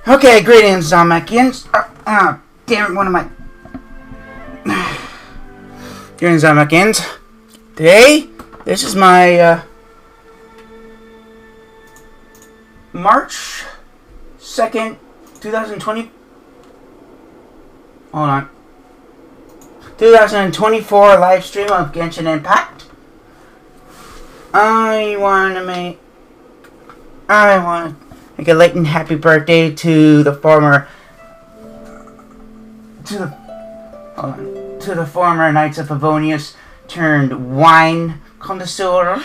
Okay, greetings, Zalmakians. Damn it, one of my... Greetings, Zalmakians. Today, this is my, March 2nd, 2020... Hold on. 2024 live stream of Genshin Impact. I want to make a late and happy birthday to the former Knights of Favonius turned wine connoisseur,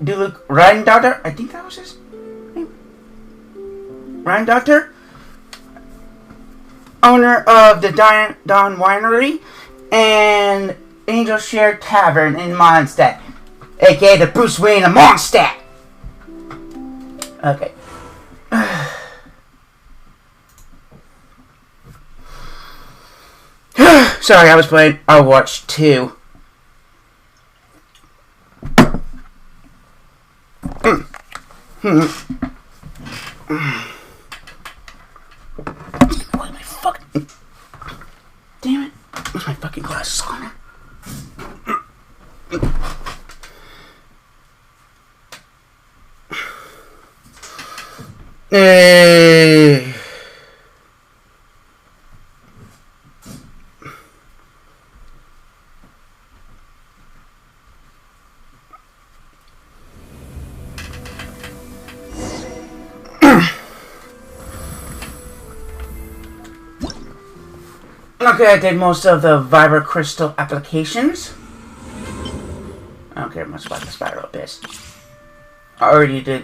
Duluc Rhindaughter. I think that was his name. Rhindaughter, owner of the Dawn Winery and Angel Share Tavern in Mondstadt, aka the Bruce Wayne of Mondstadt. Okay. Sorry, I was playing Overwatch 2. Where's my fucking... Damn it. Where's my fucking glasses on? Okay, I did most of the Vibra Crystal applications. I don't care much about the Spiral Abyss. I already did.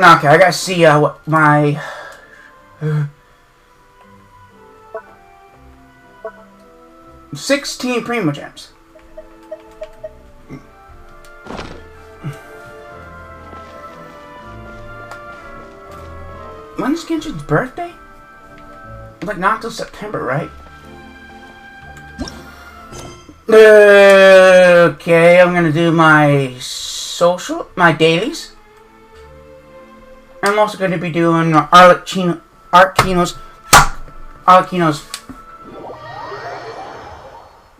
Okay, I gotta see what my 16 Primo Gems. When's Genshin's birthday? Like not till September, right? Okay, I'm gonna do my my dailies. I'm also going to be doing Arlecchino's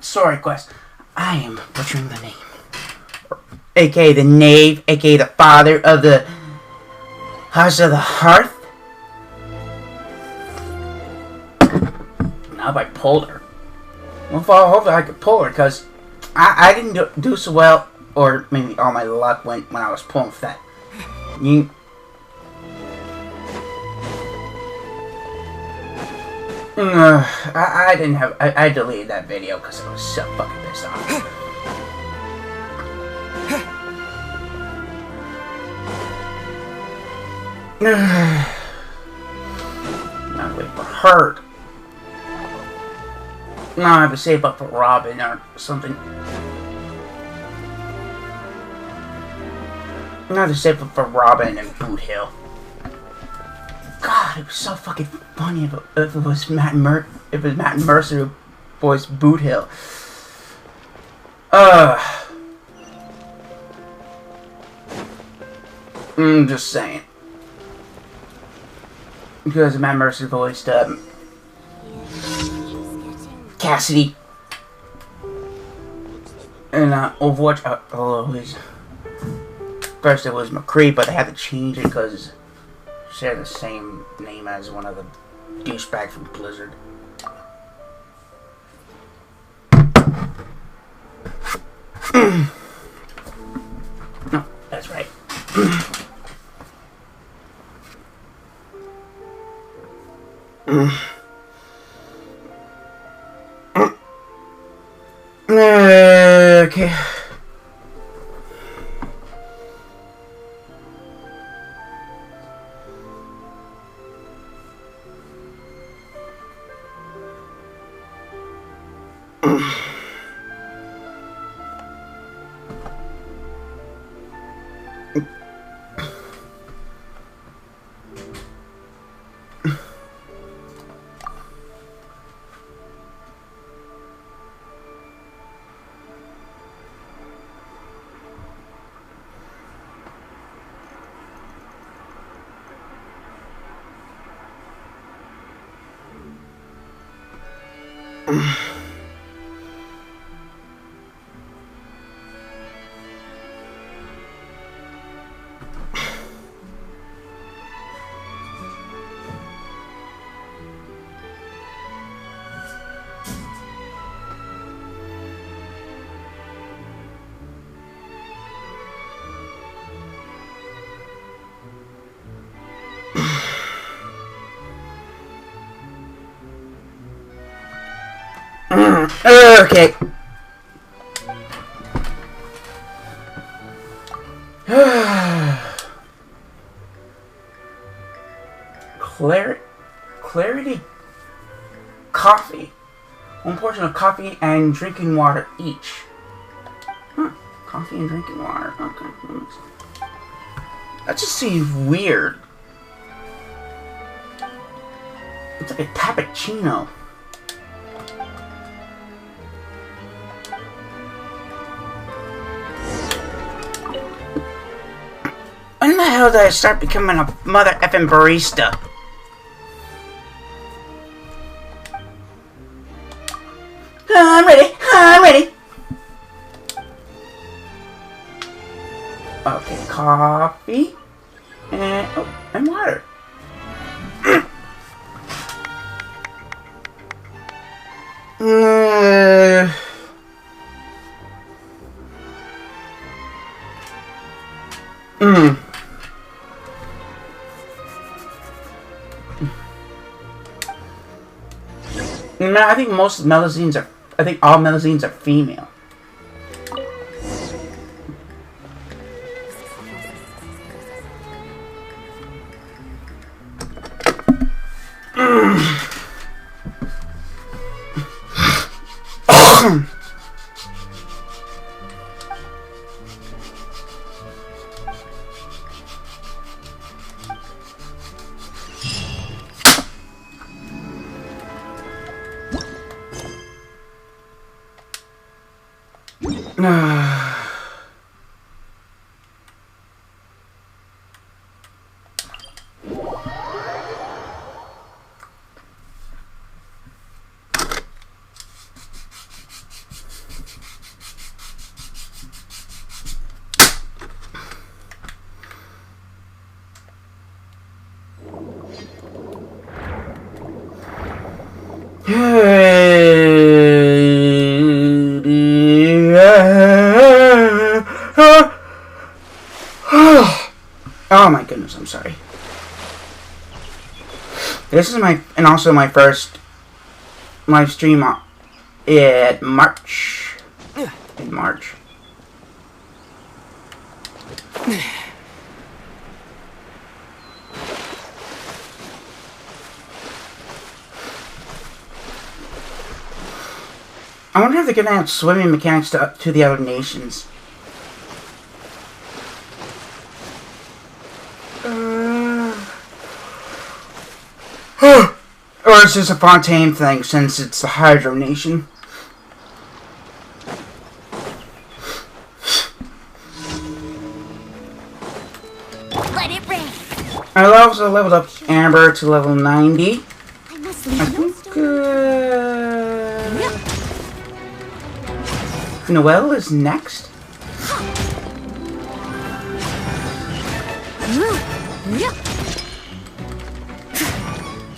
story quest. I am butchering the name. AKA the knave, AKA the father of the House of the Hearth. Now I pulled her. Well, hopefully I could pull her, because I didn't do so well, or maybe all my luck went when I was pulling for that. I didn't have. I deleted that video because I was so fucking pissed off. Now wait for Hurt. Now I have to save up for Robin or something. Now I have to save up for Robin and Boot Hill. God, it was so fucking funny if it was Matt Mercer who voiced Boot Hill. I'm just saying. Because Matt Mercer voiced Cassidy and Overwatch. First it was McCree, but they had to change it because share the same name as one of the douchebags from Blizzard. No, that's right. Okay. Okay. Clarity coffee. One portion of coffee and drinking water each. Huh. Coffee and drinking water. Okay. That just seems weird. It's like a cappuccino. When the hell did I start becoming a mother effing barista? I'm ready. I'm ready. Okay, coffee and water. No, I think most Melusines are. I think all Melusines are female. Oh my goodness, I'm sorry. This is also my first live stream in March. In March. I wonder if they're gonna add swimming mechanics to the other nations. Or it's just a Fontaine thing since it's the Hydro Nation. Let it rain. I also leveled up Amber to level 90. I must leave. I think Noelle is next.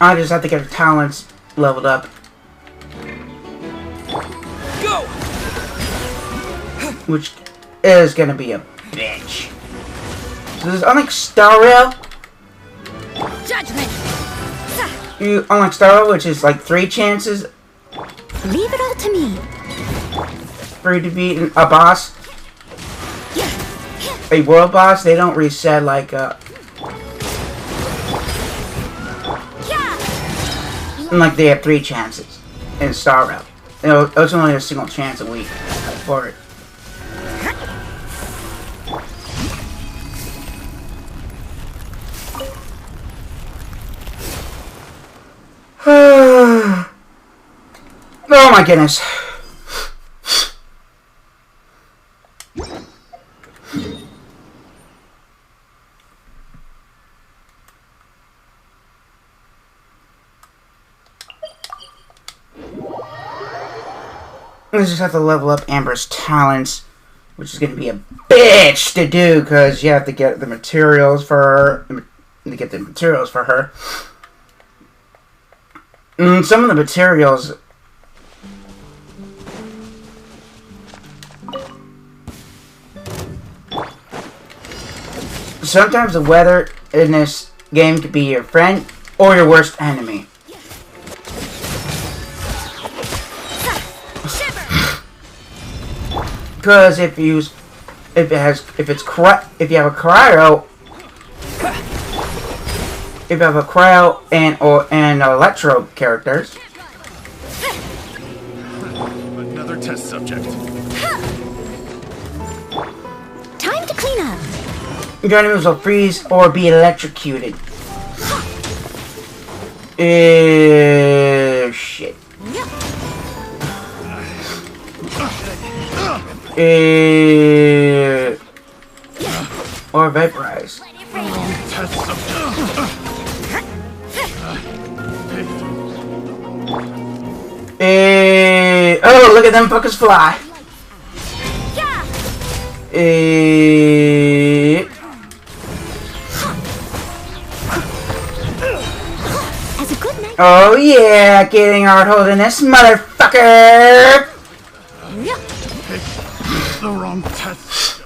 I just have to get her talents leveled up. Go! Which is gonna be a bitch. So there's unlike Star Rail. Judgment. Unlike Star Rail, which is like 3 chances Leave it all to me. for you to beat a boss. A world boss, they don't reset like like they have 3 chances in Star Rail. You know, it's only a single chance a week for it. Oh my goodness. I just have to level up Amber's talents, which is going to be a bitch to do because you have to get the materials for her. To get the materials for her. Some of the materials. Sometimes the weather in this game could be your friend or your worst enemy. Because if you have a cryo and electro characters. Another test subject. Time to clean up. Your enemies will freeze or be electrocuted. Shit. Or vaporize. Test subject. Oh, look at them fuckers fly. Oh yeah, getting hard holding this motherfucker. The wrong test.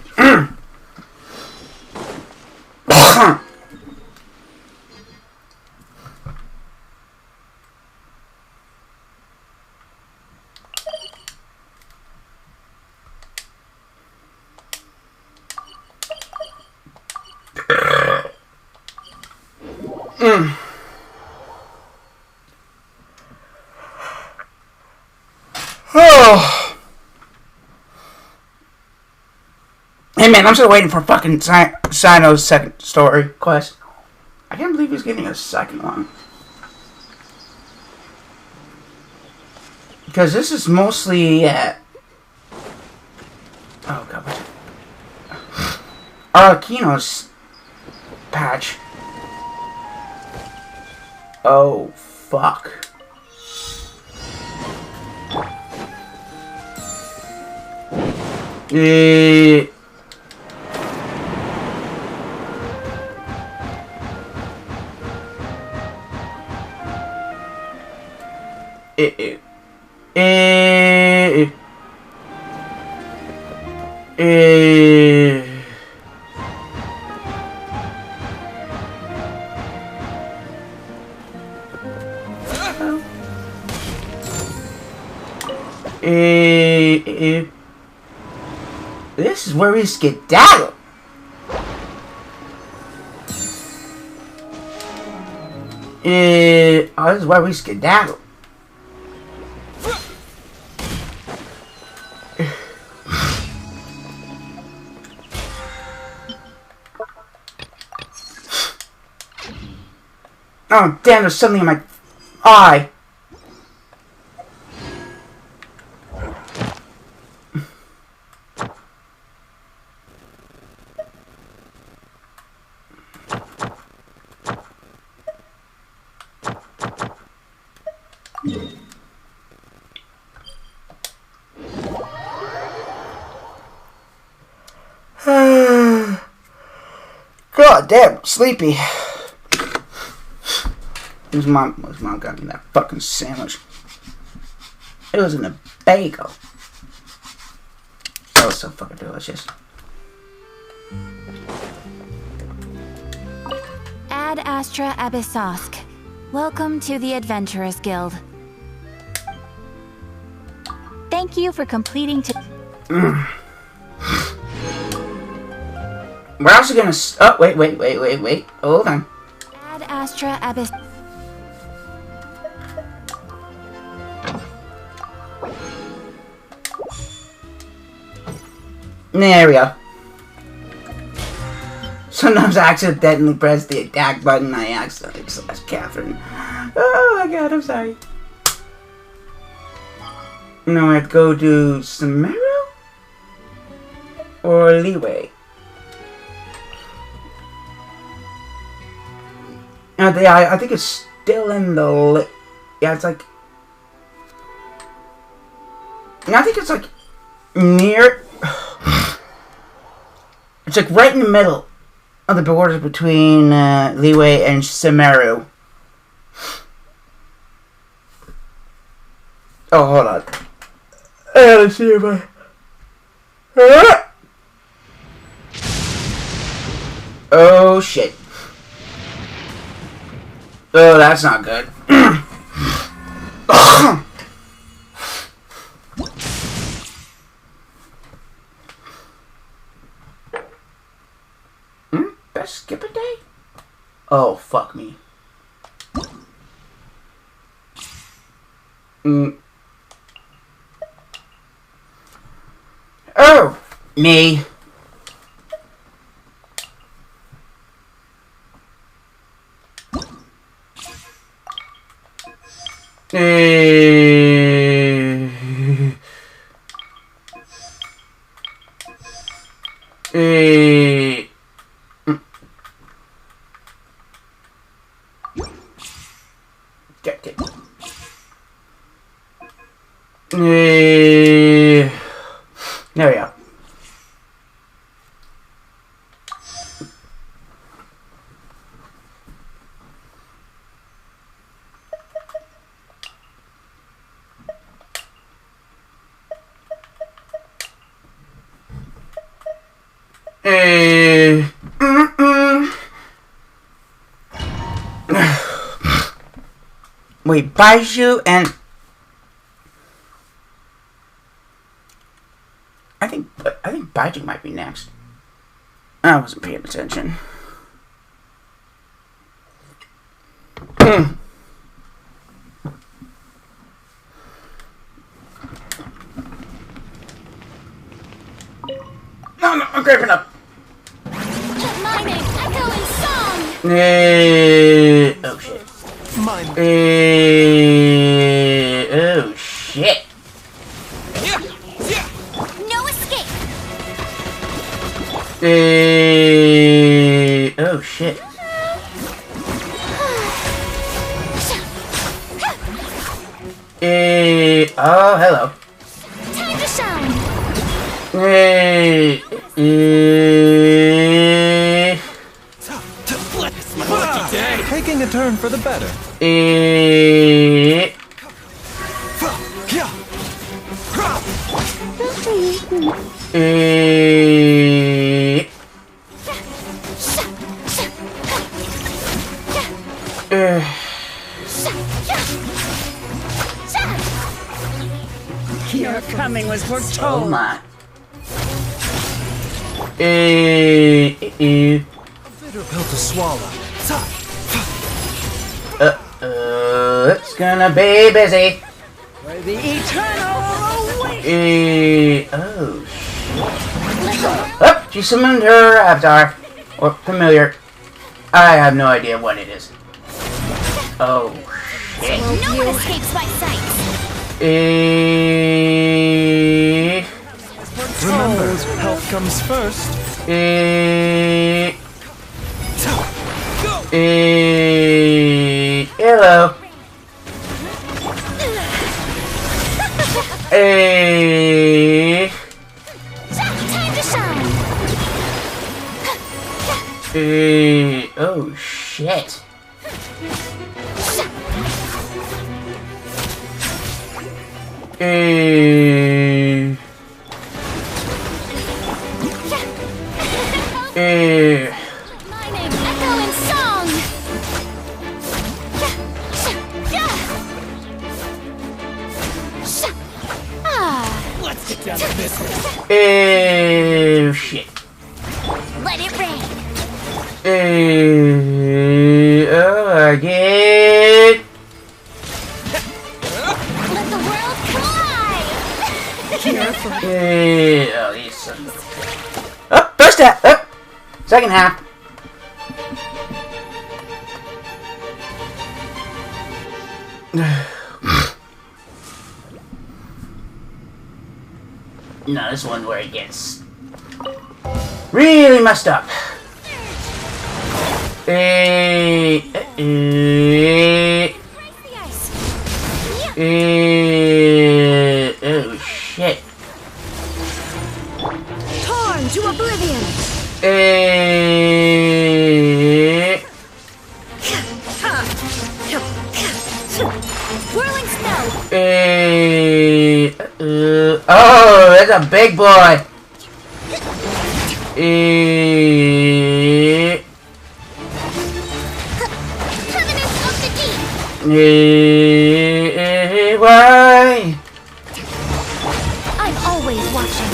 Oh. Hey man, I'm still waiting for fucking Sino's second story quest. I can't believe he's getting a second one. Because this is mostly oh god. Arlecchino's patch. Oh fuck. This is where we skedaddle. Oh, this is where we skedaddle. Oh, damn, there's something in my eye. God damn, sleepy. His mom got me that fucking sandwich. It was in a bagel. That was so fucking delicious. Ad Astra Abyssosk. Welcome to the Adventurers Guild. Thank you for completing We're also gonna. Oh, wait. Hold on. Ad Astra Abyssosk. There we go. Sometimes I accidentally press the attack button. I accidentally slash Catherine. Oh my god, I'm sorry. Now I have to go to Sumeru? Or Leeway? Yeah, I think it's still in the... Yeah, it's like... I think it's like... Near... It's like right in the middle of the border between Leeway and Sumeru. Oh, hold on. Let's see if I... Oh, shit. Oh, that's not good. Best skip a day? Oh, fuck me. Oh, me. Get it. There we go. Wait, Baiju and... I think Baiju might be next. I wasn't paying attention. No, I'm grabbing up. My name, echo in song. Oh shit. Mine. Oh shit. No escape. Oh shit. Oh hello. Time to shine. It's my lucky day. Taking a turn for the better. Your coming was Oh foretold. my. Bitter pill to swallow. It's gonna be busy. For the eternal await. Oh. Oh, she summoned her avatar. Or familiar. I have no idea what it is. Oh, shit. No one escapes my sight. Remember, health comes first. Hello. Time to shine. Oh shit. My name, echo in song. Let's get down to business. Oh shit. Let it rain. Oh my god. Let the world collide. Oh, these sons of... Oh, first half. Oh, second half. No, this one where it gets really messed up. Break the ice. Oh shit. Torn to oblivion. Whirling snow. Oh, that's a big boy. Covenant of the deep. Why? I'm always watching.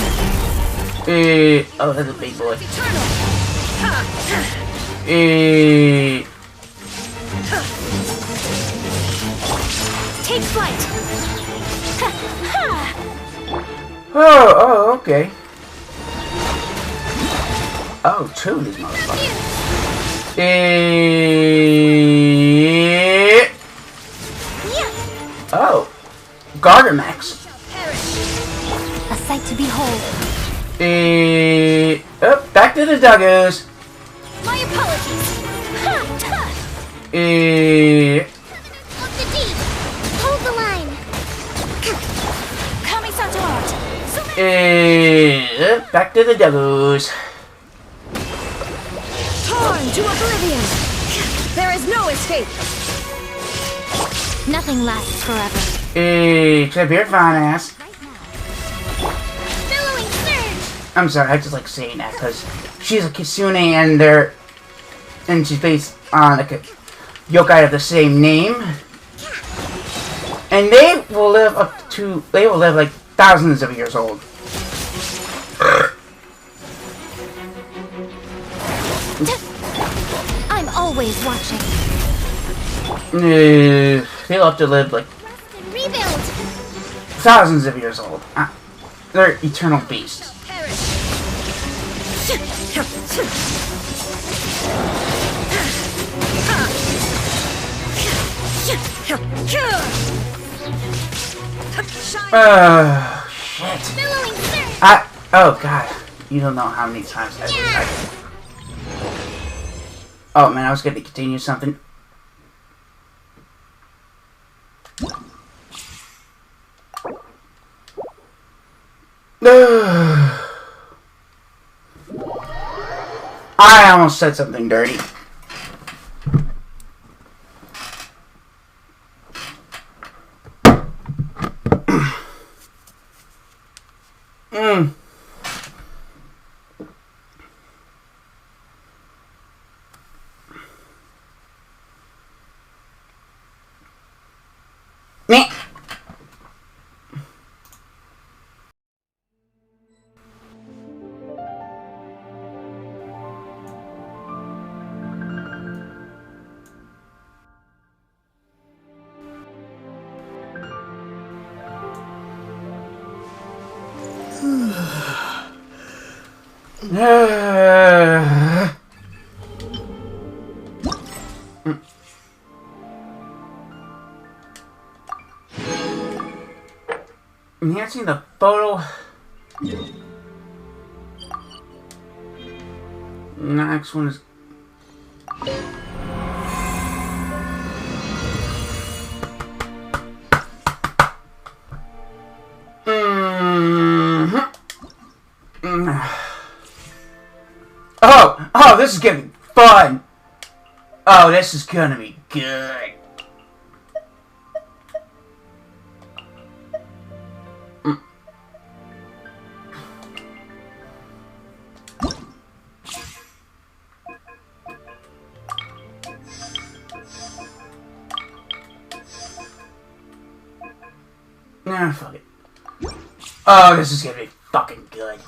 Oh, that's a big boy. Eternal. Take flight. Oh, okay. Oh, two of these motherfuckers. Oh, Gardermax. A sight to behold. Oh, back to the duggos. My apologies. Of the deep. Hold the line. Kamisato art. Back to the duggos. Torn to oblivion. There is no escape. Nothing lasts forever. Except your fine ass. Billowing surge. I'm sorry, I just like saying that because she's a Kitsune and she's based on like a yokai of the same name. And they will live like thousands of years old. I'm always watching. They'll have to live like Rebuild. thousands of years old. They're eternal beasts. Shit. Oh god. You don't know how many times I did. Oh man, I was going to continue something. I almost said something dirty. Me. Enhancing the photo. Next one is. Oh, this is gonna be fun. Oh, this is gonna be good. Nah, fuck it. Oh, this is gonna be fucking good.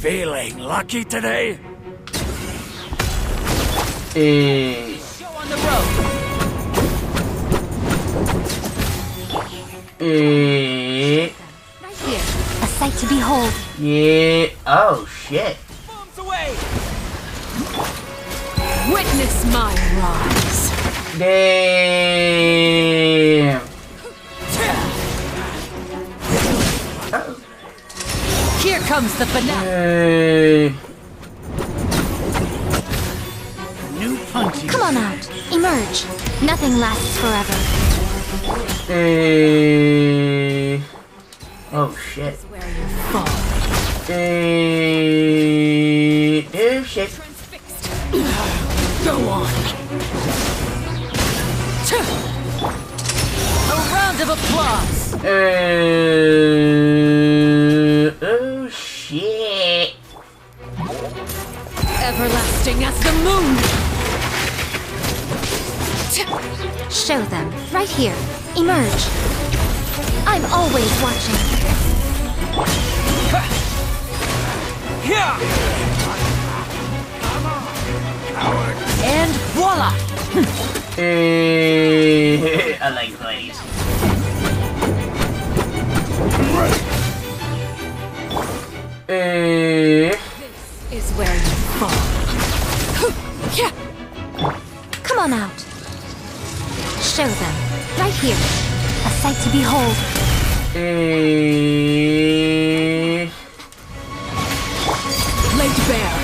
Feeling lucky today? Show on the road. Right here. A sight to behold. Yeah. Oh, shit. Bombs away. Witness my rise. Damn. Here comes the finale. New punching. Come on out. Emerge. Nothing lasts forever. Oh, shit. Where you fall. Oh, shit. Go on. A round of applause. Oh, shit. Everlasting as the moon. Show them. Right here. Emerge. I'm always watching. And voila. I like ladies. Is where you fall. Come on out. Show them. Right here. A sight to behold. Laid bare.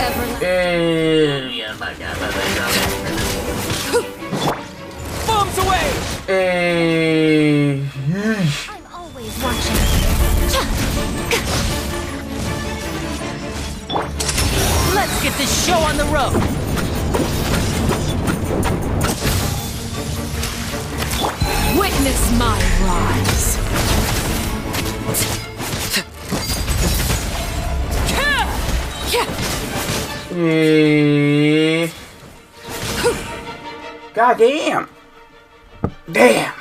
Everlasting. Yeah, my God. Bombs away! I'm always watching. Let's get this show on the road! Witness my rise. God damn. Damn.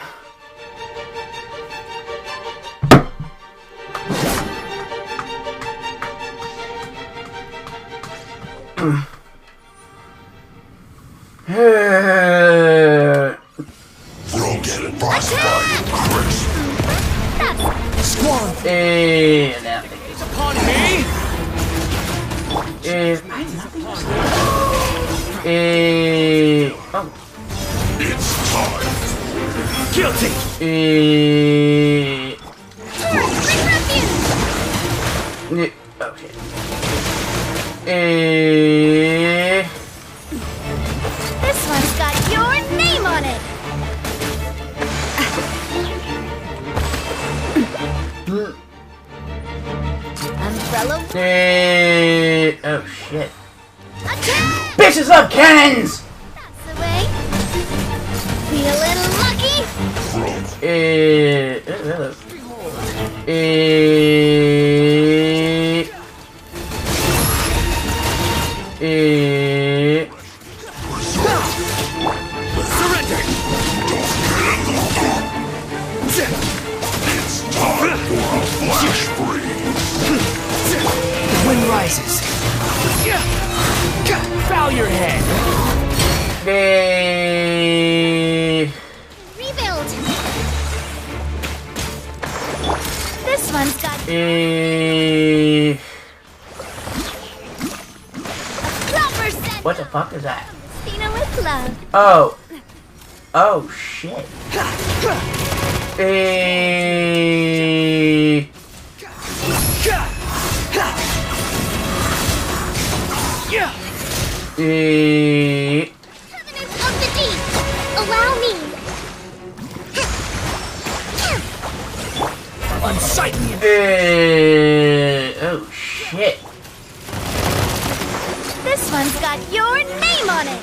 Now It's upon me! oh. Guilty! Oh shit. This one's got your name on it. Umbrella. Oh shit. Attack! Bitches love cannons! That's the way. Feeling lucky? Hello. Surrender! The wind rises. Bow your head! Rebuild. This one's got proper scent. What the fuck is that? Stina with love. Oh. Oh shit. Covenant of the deep. Allow me. Unsightly! Oh shit. This one's got your name on it.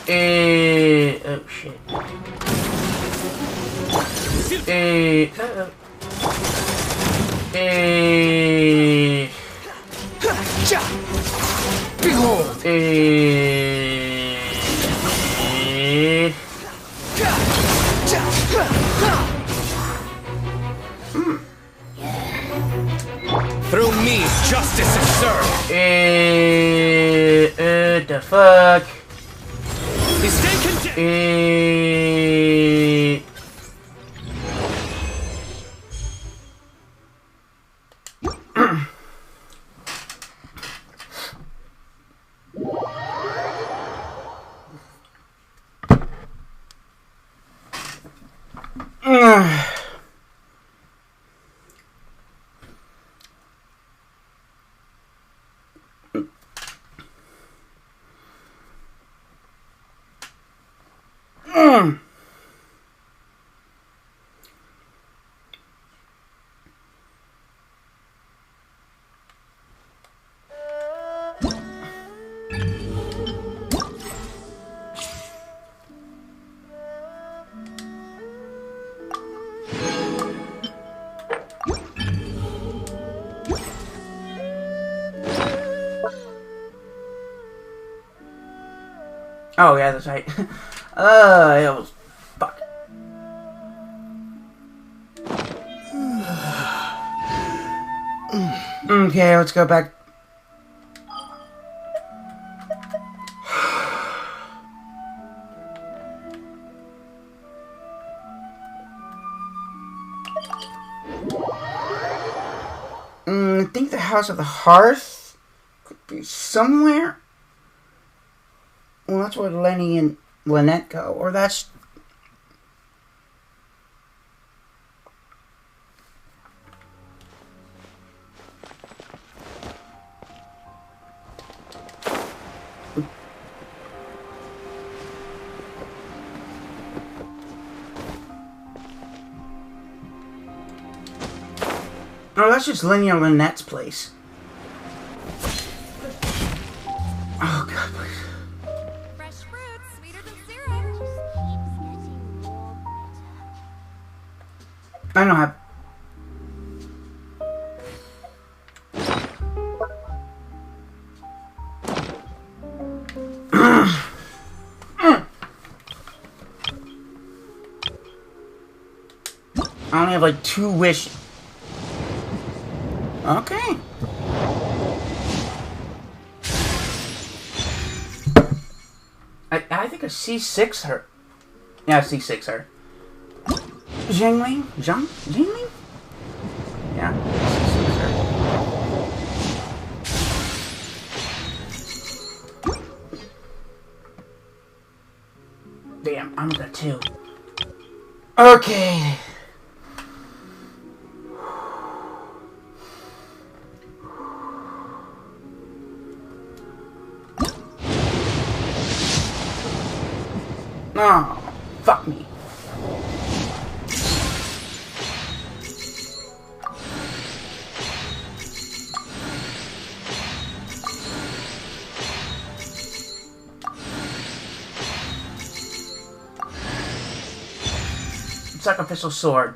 Oh shit. Behold! Through me, justice is served. The fuck? You stay content. Oh yeah, that's right. It was fuck. Okay, let's go back. I think the House of the Hearth could be somewhere. Well, that's where Lenny and Lynette go, or that's... Oh, that's just Linear Lynette's place. Oh, God, please. Fresh fruit, sweeter than syrup. I don't have... I only have like 2 wishes. Okay. I think a C6 hurt. Yeah, C6 hurt. Jingling? Jingling? Yeah, C6 hurt. Damn, I'm got 2. Okay. Oh, fuck me. Sacrificial sword.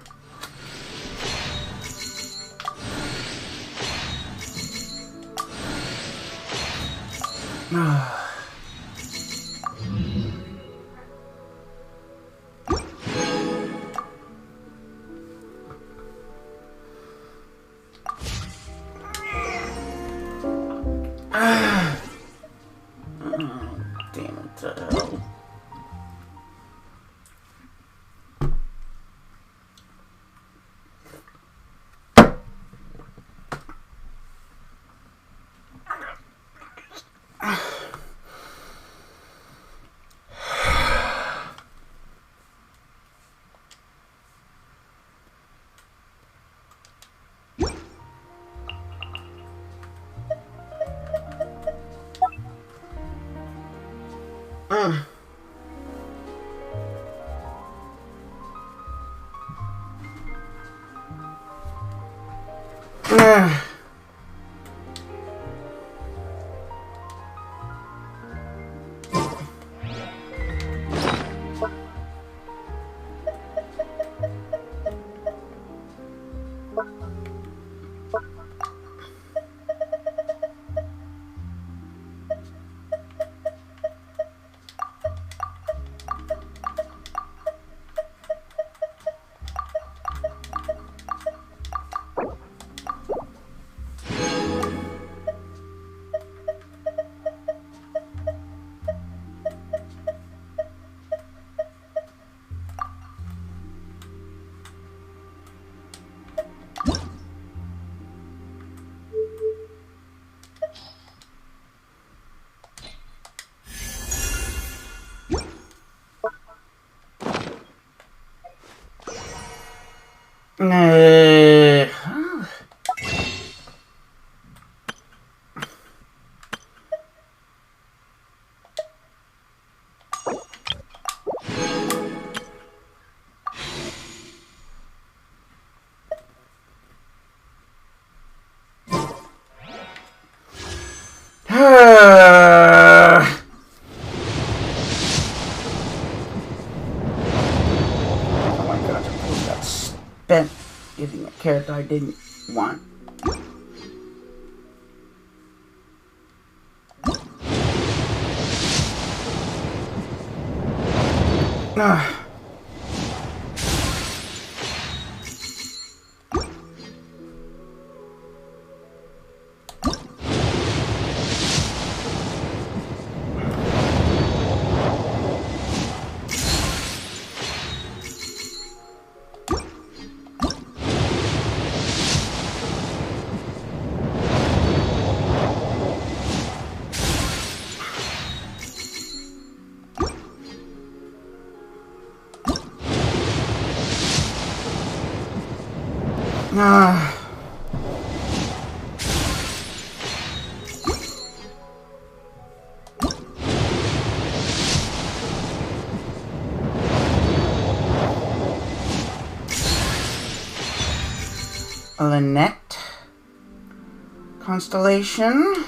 Damn it. Spent getting a character I didn't want. Lynette constellation.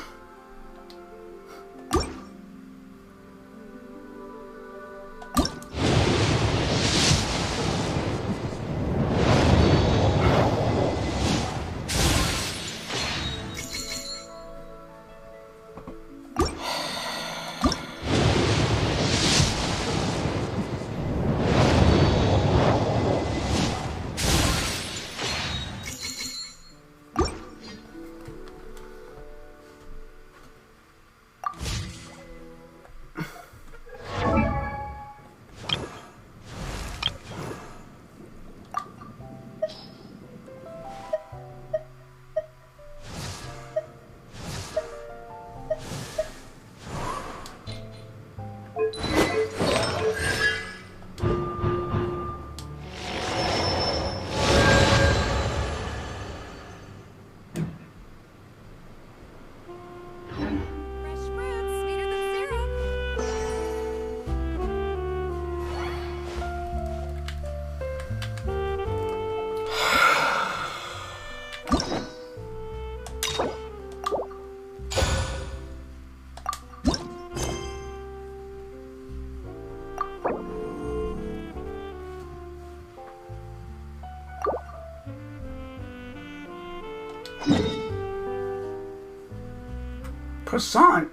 Croissant.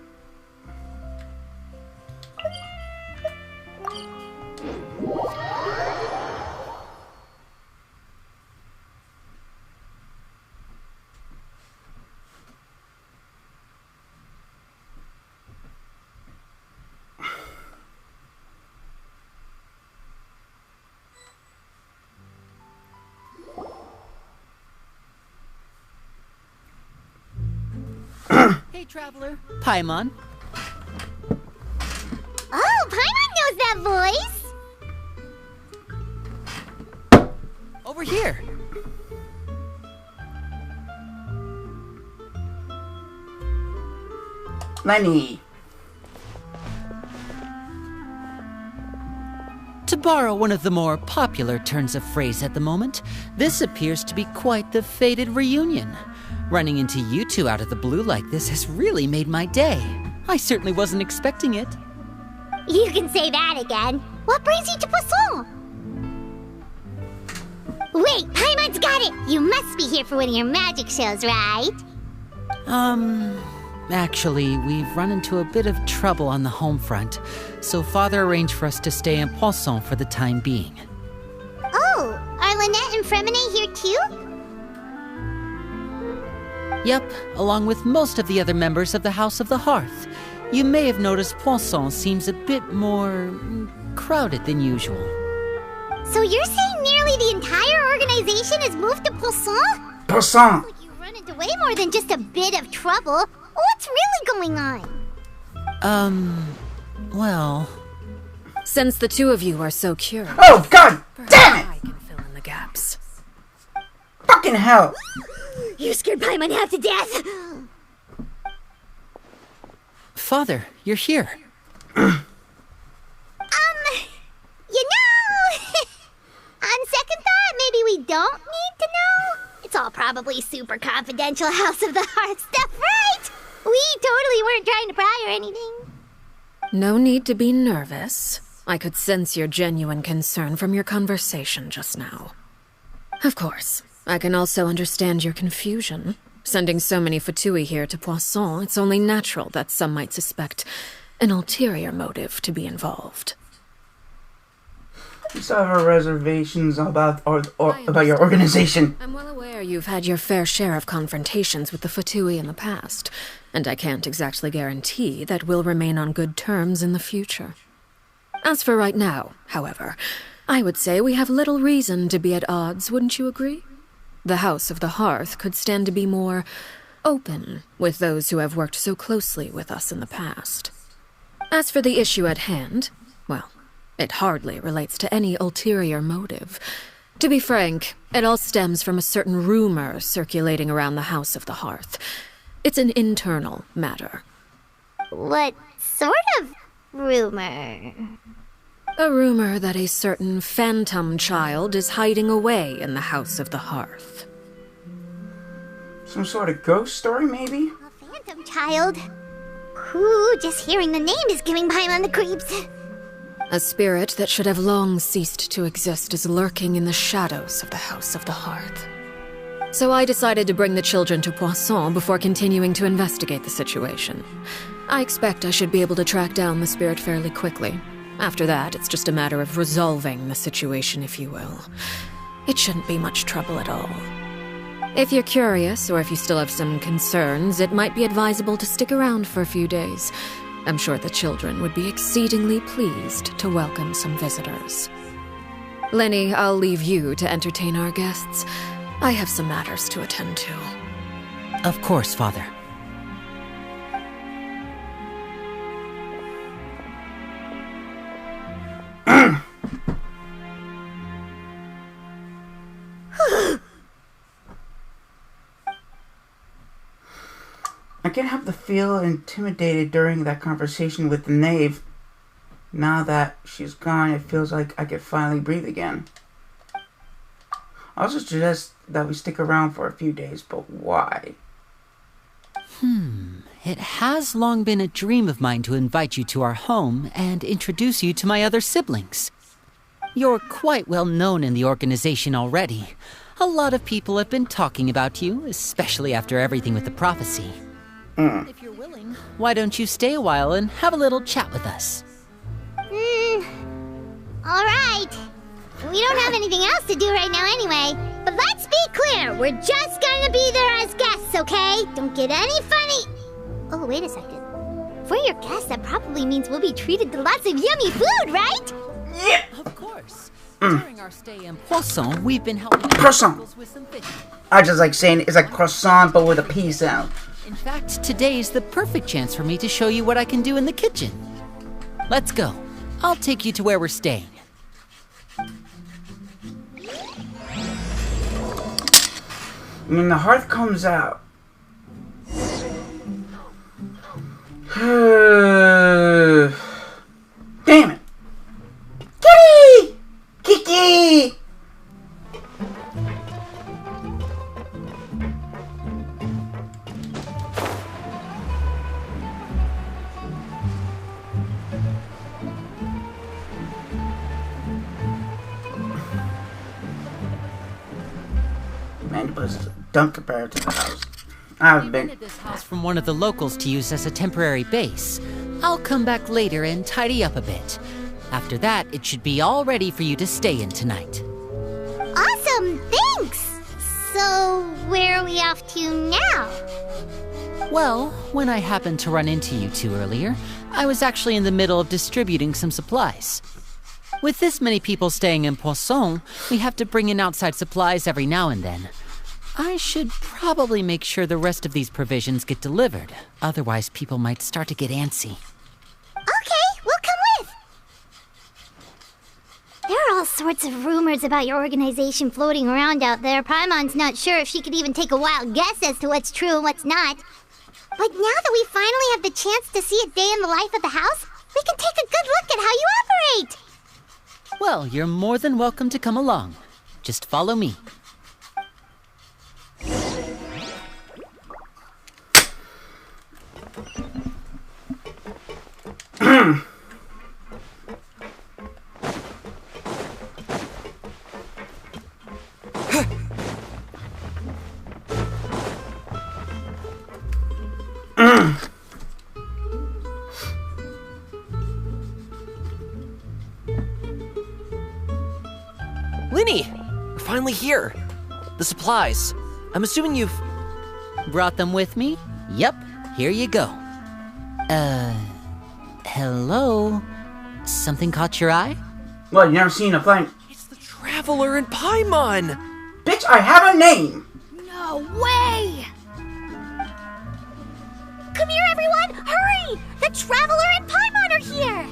Hey, traveler. Paimon. Oh, Paimon knows that voice! Over here. Lenny. To borrow one of the more popular turns of phrase at the moment, this appears to be quite the fated reunion. Running into you two out of the blue like this has really made my day. I certainly wasn't expecting it. You can say that again. What brings you to Poisson? Wait, Paimon's got it! You must be here for one of your magic shows, right? Actually, we've run into a bit of trouble on the home front, so Father arranged for us to stay in Poisson for the time being. Oh, are Lynette and Fremine here too? Yep, along with most of the other members of the House of the Hearth. You may have noticed Poisson seems a bit more crowded than usual. So you're saying nearly the entire organization has moved to Poisson? Croissant. Like you run into way more than just a bit of trouble. What's really going on? Well... Since the two of you are so curious, Oh, god damn it! I can fill in the gaps. Fucking hell. You scared Paimon half to death! Father, you're here. You know, on second thought, maybe we don't need to know. It's all probably super confidential House of the Hearth stuff, right? We totally weren't trying to pry or anything. No need to be nervous. I could sense your genuine concern from your conversation just now. Of course, I can also understand your confusion. Sending so many Fatui here to Poisson, it's only natural that some might suspect an ulterior motive to be involved. We still have our reservations about about your organization. I'm well aware you've had your fair share of confrontations with the Fatui in the past, and I can't exactly guarantee that we'll remain on good terms in the future. As for right now, however, I would say we have little reason to be at odds, wouldn't you agree? The House of the Hearth could stand to be more open with those who have worked so closely with us in the past. As for the issue at hand, well, it hardly relates to any ulterior motive. To be frank, it all stems from a certain rumor circulating around the House of the Hearth. It's an internal matter. What sort of rumor? A rumor that a certain phantom child is hiding away in the House of the Hearth. Some sort of ghost story, maybe? A phantom child? Ooh, just hearing the name is giving Paimon the creeps. A spirit that should have long ceased to exist is lurking in the shadows of the House of the Hearth. So I decided to bring the children to Poisson before continuing to investigate the situation. I expect I should be able to track down the spirit fairly quickly. After that, it's just a matter of resolving the situation, if you will. It shouldn't be much trouble at all. If you're curious, or if you still have some concerns, it might be advisable to stick around for a few days. I'm sure the children would be exceedingly pleased to welcome some visitors. Lenny, I'll leave you to entertain our guests. I have some matters to attend to. Of course, Father. I can't help but feel intimidated during that conversation with the knave. Now that she's gone, it feels like I could finally breathe again. I also suggest that we stick around for a few days, but why? It has long been a dream of mine to invite you to our home and introduce you to my other siblings. You're quite well known in the organization already. A lot of people have been talking about you, especially after everything with the prophecy. If you're willing, why don't you stay a while and have a little chat with us? Alright. We don't have anything else to do right now anyway. But let's be clear, we're just gonna be there as guests, okay? Don't get any funny. Oh, wait a second. For your guests, that probably means we'll be treated to lots of yummy food, right? Of course. During our stay in Poisson, we've been helping Croissant. locals with some fishing. I just like saying it's like croissant, but with a P sound. In fact, today's the perfect chance for me to show you what I can do in the kitchen. Let's go. I'll take you to where we're staying. When the hearth comes out. Damn it! Kitty! Kiki! Man, it was a dump compared to the house. I've We been. rented this house from one of the locals to use as a temporary base. I'll come back later and tidy up a bit. After that, it should be all ready for you to stay in tonight. Awesome, thanks! So, where are we off to now? Well, when I happened to run into you two earlier, I was actually in the middle of distributing some supplies. With this many people staying in Poisson, we have to bring in outside supplies every now and then. I should probably make sure the rest of these provisions get delivered. Otherwise, people might start to get antsy. Okay, we'll come with! There are all sorts of rumors about your organization floating around out there. Paimon's not sure if she could even take a wild guess as to what's true and what's not. But now that we finally have the chance to see a day in the life of the house, we can take a good look at how you operate! Well, you're more than welcome to come along. Just follow me. Linny! We're finally here. The supplies. I'm assuming you've... Brought them with me? Yep, here you go. Hello? Something caught your eye? What, you never seen a flame? It's the Traveler in Paimon! Bitch, I have a name! No way! Come here, everyone! Hurry! The Traveler and Paimon are here!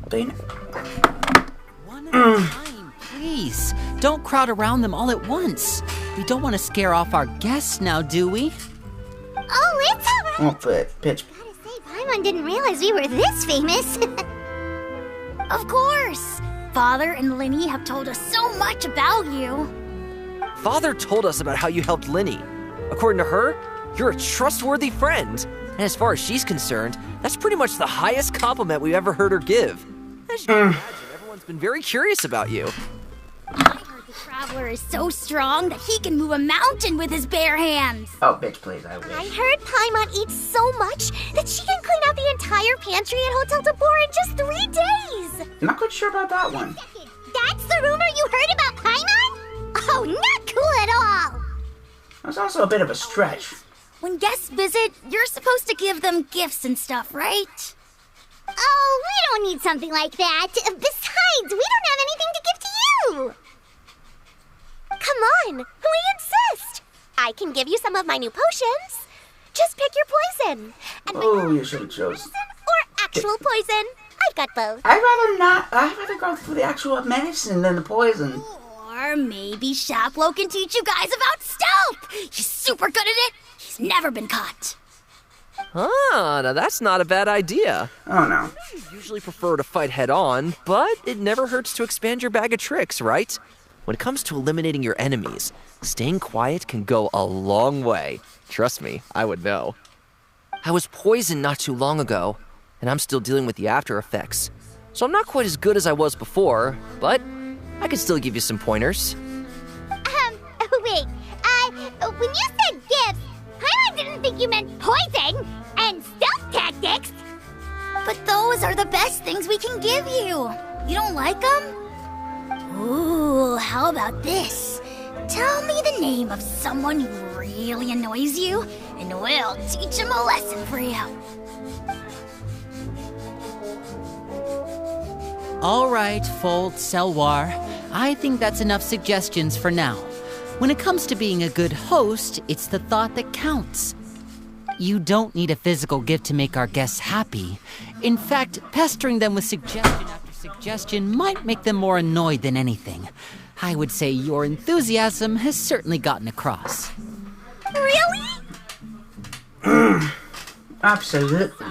They One at a time, please. Don't crowd around them all at once. We don't want to scare off our guests now, do we? Oh, it's alright! won't fit. Bitch. Gotta say, Paimon didn't realize we were this famous. Of course! Father and Linny have told us so much about you. Father told us about how you helped Linny. According to her, you're a trustworthy friend. And as far as she's concerned, that's pretty much the highest compliment we've ever heard her give. As you can imagine, everyone's been very curious about you. I heard the Traveler is so strong that he can move a mountain with his bare hands. Oh, bitch, please, I wish. I heard Paimon eats so much that she can clean out the entire pantry at Hotel de Boer in just 3 days. Not quite sure about that one. That's the rumor you heard about Paimon? Oh, not cool at all. That's also a bit of a stretch. When guests visit, you're supposed to give them gifts and stuff, right? Oh, we don't need something like that. Besides, we don't have anything to give to you. Come on, we insist. I can give you some of my new potions. Just pick your poison. And Oh, you should have chose. or actual poison. I've got both. I'd rather go through the actual medicine than the poison. Or maybe Shaplo can teach you guys about stealth. He's super good at it. He's never been caught. Ah, now that's not a bad idea. Oh, no. You usually prefer to fight head-on, but it never hurts to expand your bag of tricks, right? When it comes to eliminating your enemies, staying quiet can go a long way. Trust me, I would know. I was poisoned not too long ago, and I'm still dealing with the after effects. So I'm not quite as good as I was before, but I can still give you some pointers. Wait. When you said gifts, I didn't think you meant poison and stealth tactics. But those are the best things we can give you. You don't like them? Ooh, how about this? Tell me the name of someone who really annoys you, and we'll teach him a lesson for you. All right, Fold, Selwar. I think that's enough suggestions for now. When it comes to being a good host, it's the thought that counts. You don't need a physical gift to make our guests happy. In fact, pestering them with suggestion after suggestion might make them more annoyed than anything. I would say your enthusiasm has certainly gotten across. Really? Absolutely.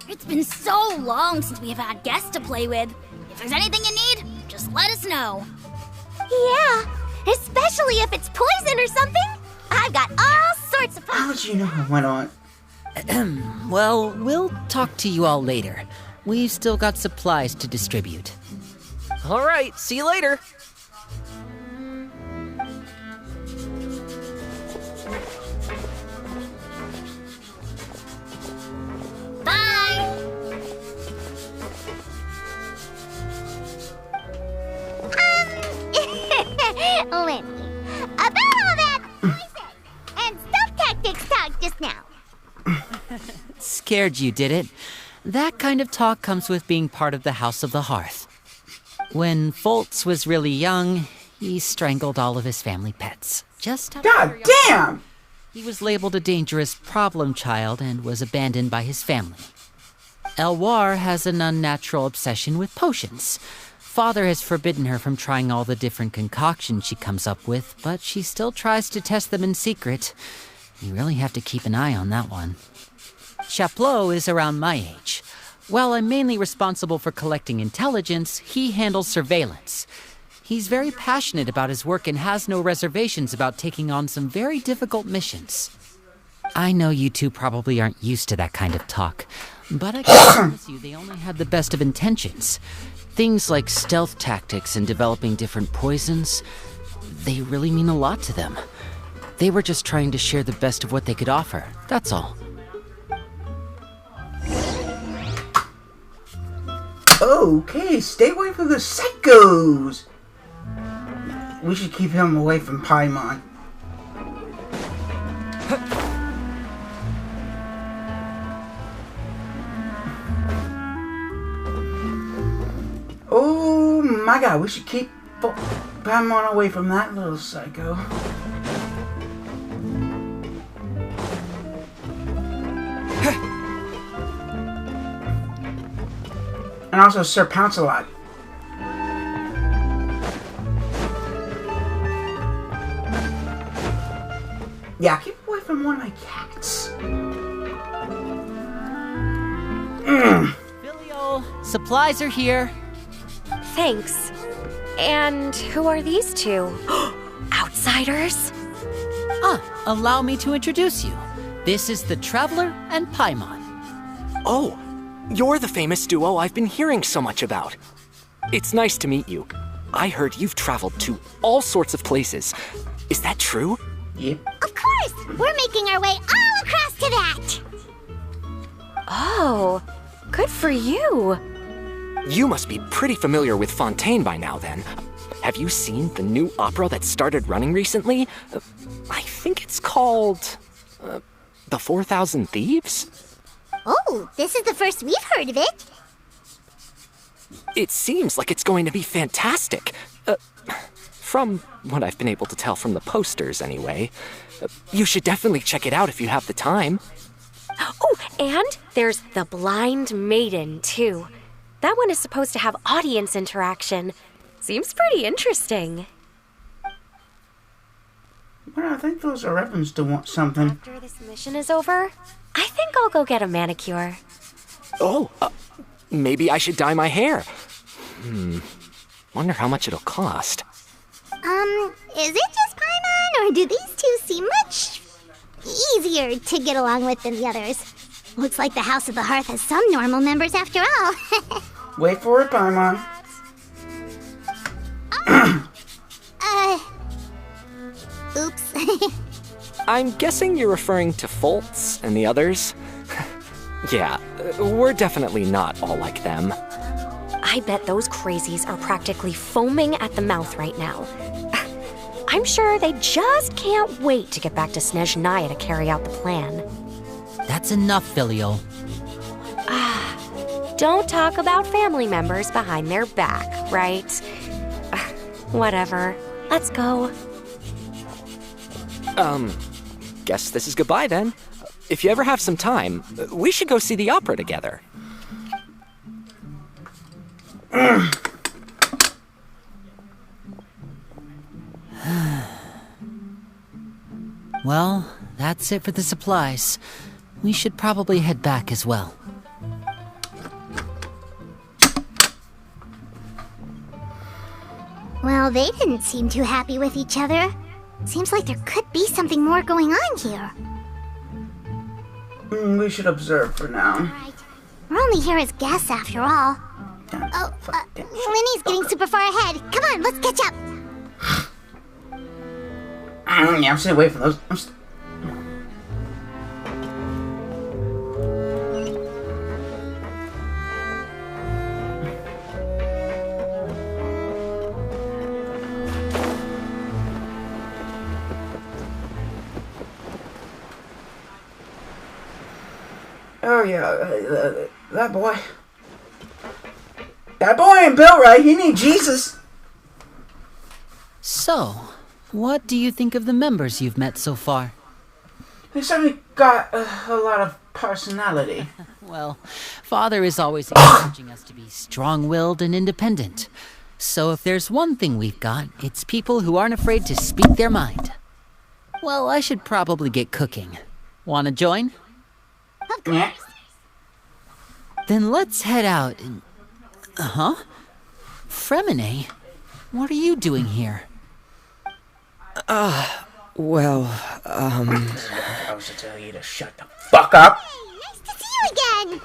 It's been so long since we've had guests to play with. If there's anything you need, just let us know. Yeah, especially if it's poison or something. I've got all sorts of fun. How did you know I went on? Well, we'll talk to you all later. We've still got supplies to distribute. All right, see you later. Bye. Linny, about all that poison and stealth tactics talk just now. Scared you, did it? That kind of talk comes with being part of the House of the Hearth. When Foltz was really young, he strangled all of his family pets. Just out of God curiosity. damn! He was labeled a dangerous problem child and was abandoned by his family. Elwar has an unnatural obsession with potions. Father has forbidden her from trying all the different concoctions she comes up with, but she still tries to test them in secret. You really have to keep an eye on that one. Chaplot is around my age. While I'm mainly responsible for collecting intelligence, he handles surveillance. He's very passionate about his work and has no reservations about taking on some very difficult missions. I know you two probably aren't used to that kind of talk, but I can promise you they only had the best of intentions. Things like stealth tactics and developing different poisons, they really mean a lot to them. They were just trying to share the best of what they could offer, that's all. Okay, stay away from the psychos! We should keep him away from Paimon. Oh my god, we should keep Paimon away from that little psycho. And also Sir Pounce-a-Lot. Yeah, keep away from one of my cats. Filial, supplies are here. Thanks. And who are these two? Outsiders? Allow me to introduce you. This is the Traveler and Paimon. Oh, you're the famous duo I've been hearing so much about. It's nice to meet you. I heard you've traveled to all sorts of places. Is that true? Yep. Of course! We're making our way all across to that! Oh, good for you. You must be pretty familiar with Fontaine by now, then. Have you seen the new opera that started running recently? I think it's called... The 4,000 Thieves? Oh, this is the first we've heard of it. It seems like it's going to be fantastic. From what I've been able to tell from the posters, anyway. You should definitely check it out if you have the time. Oh, and there's The Blind Maiden, too. That one is supposed to have audience interaction. Seems pretty interesting. Well, I think those are weapons to something. After this mission is over, I think I'll go get a manicure. Oh, maybe I should dye my hair. Wonder how much it'll cost. Is it just Paimon, or do these two seem much easier to get along with than the others? Looks like the House of the Hearth has some normal members after all. Wait for it, Paimon. Oops. I'm guessing you're referring to Foltz and the others? Yeah, we're definitely not all like them. I bet those crazies are practically foaming at the mouth right now. I'm sure they just can't wait to get back to Snezhnaya to carry out the plan. That's enough, Filial. Don't talk about family members behind their back, right? Whatever. Let's go. Guess this is goodbye then. If you ever have some time, we should go see the opera together. Well, that's it for the supplies. We should probably head back as well. Well, they didn't seem too happy with each other. Seems like there could be something more going on here. We should observe for now. Right. We're only here as guests after all. Oh, Linny's getting super far ahead. Come on, let's catch up. Yeah, I'm staying away from those. Oh yeah, that boy. That boy ain't built right. He needs Jesus. So, what do you think of the members you've met so far? They certainly got a lot of personality. Well, Father is always encouraging us to be strong-willed and independent. So if there's one thing we've got, it's people who aren't afraid to speak their mind. Well, I should probably get cooking. Wanna join? Yeah. Then let's head out and... Fremine? What are you doing here? Well, I was to tell you to shut the fuck up. Hey, nice to see you again.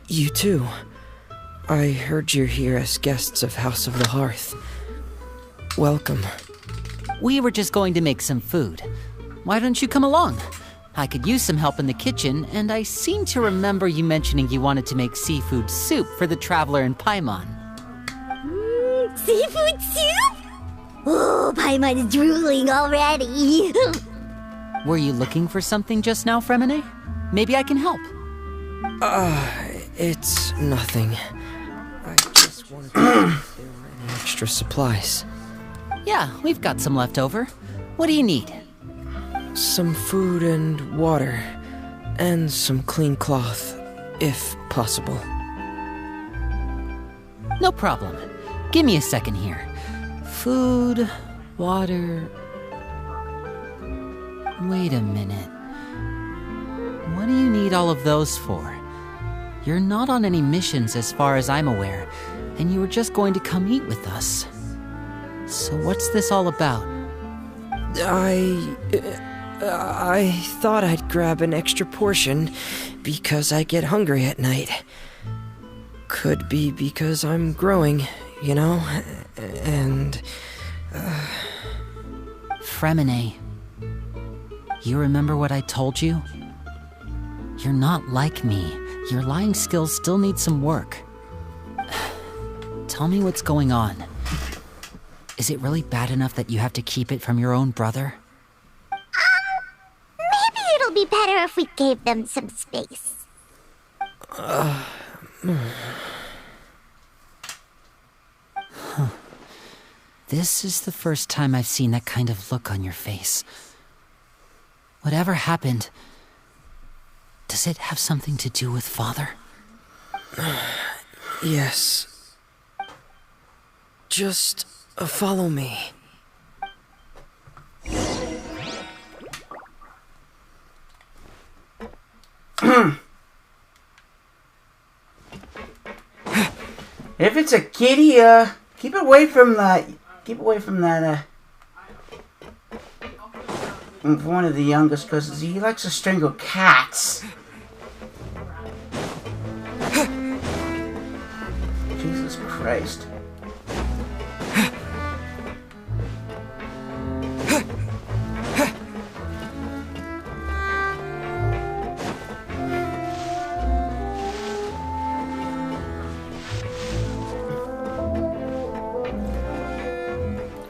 you too. I heard you're here as guests of House of the Hearth. Welcome. We were just going to make some food. Why don't you come along? I could use some help in the kitchen, and I seem to remember you mentioning you wanted to make seafood soup for the Traveler and Paimon. Seafood soup? Oh, Paimon is drooling already. Were you looking for something just now, Fremine? Maybe I can help. It's nothing. I just wanted to know if there were any extra supplies. Yeah, we've got some left over. What do you need? Some food and water, and some clean cloth, if possible. No problem. Give me a second here. Food, water... Wait a minute. What do you need all of those for? You're not on any missions as far as I'm aware. and you were just going to come eat with us. So what's this all about? I thought I'd grab an extra portion because I get hungry at night. Could be because I'm growing, you know, and... Fremine, you remember what I told you? You're not like me. Your lying skills still need some work. Tell me what's going on. Is it really bad enough that you have to keep it from your own brother? Maybe it'll be better if we gave them some space. This is the first time I've seen that kind of look on your face. Whatever happened, does it have something to do with Father? Yes. Just follow me. If it's a kitty, keep away from that. Keep away from that. One of the youngest, because he likes to strangle cats. Jesus Christ.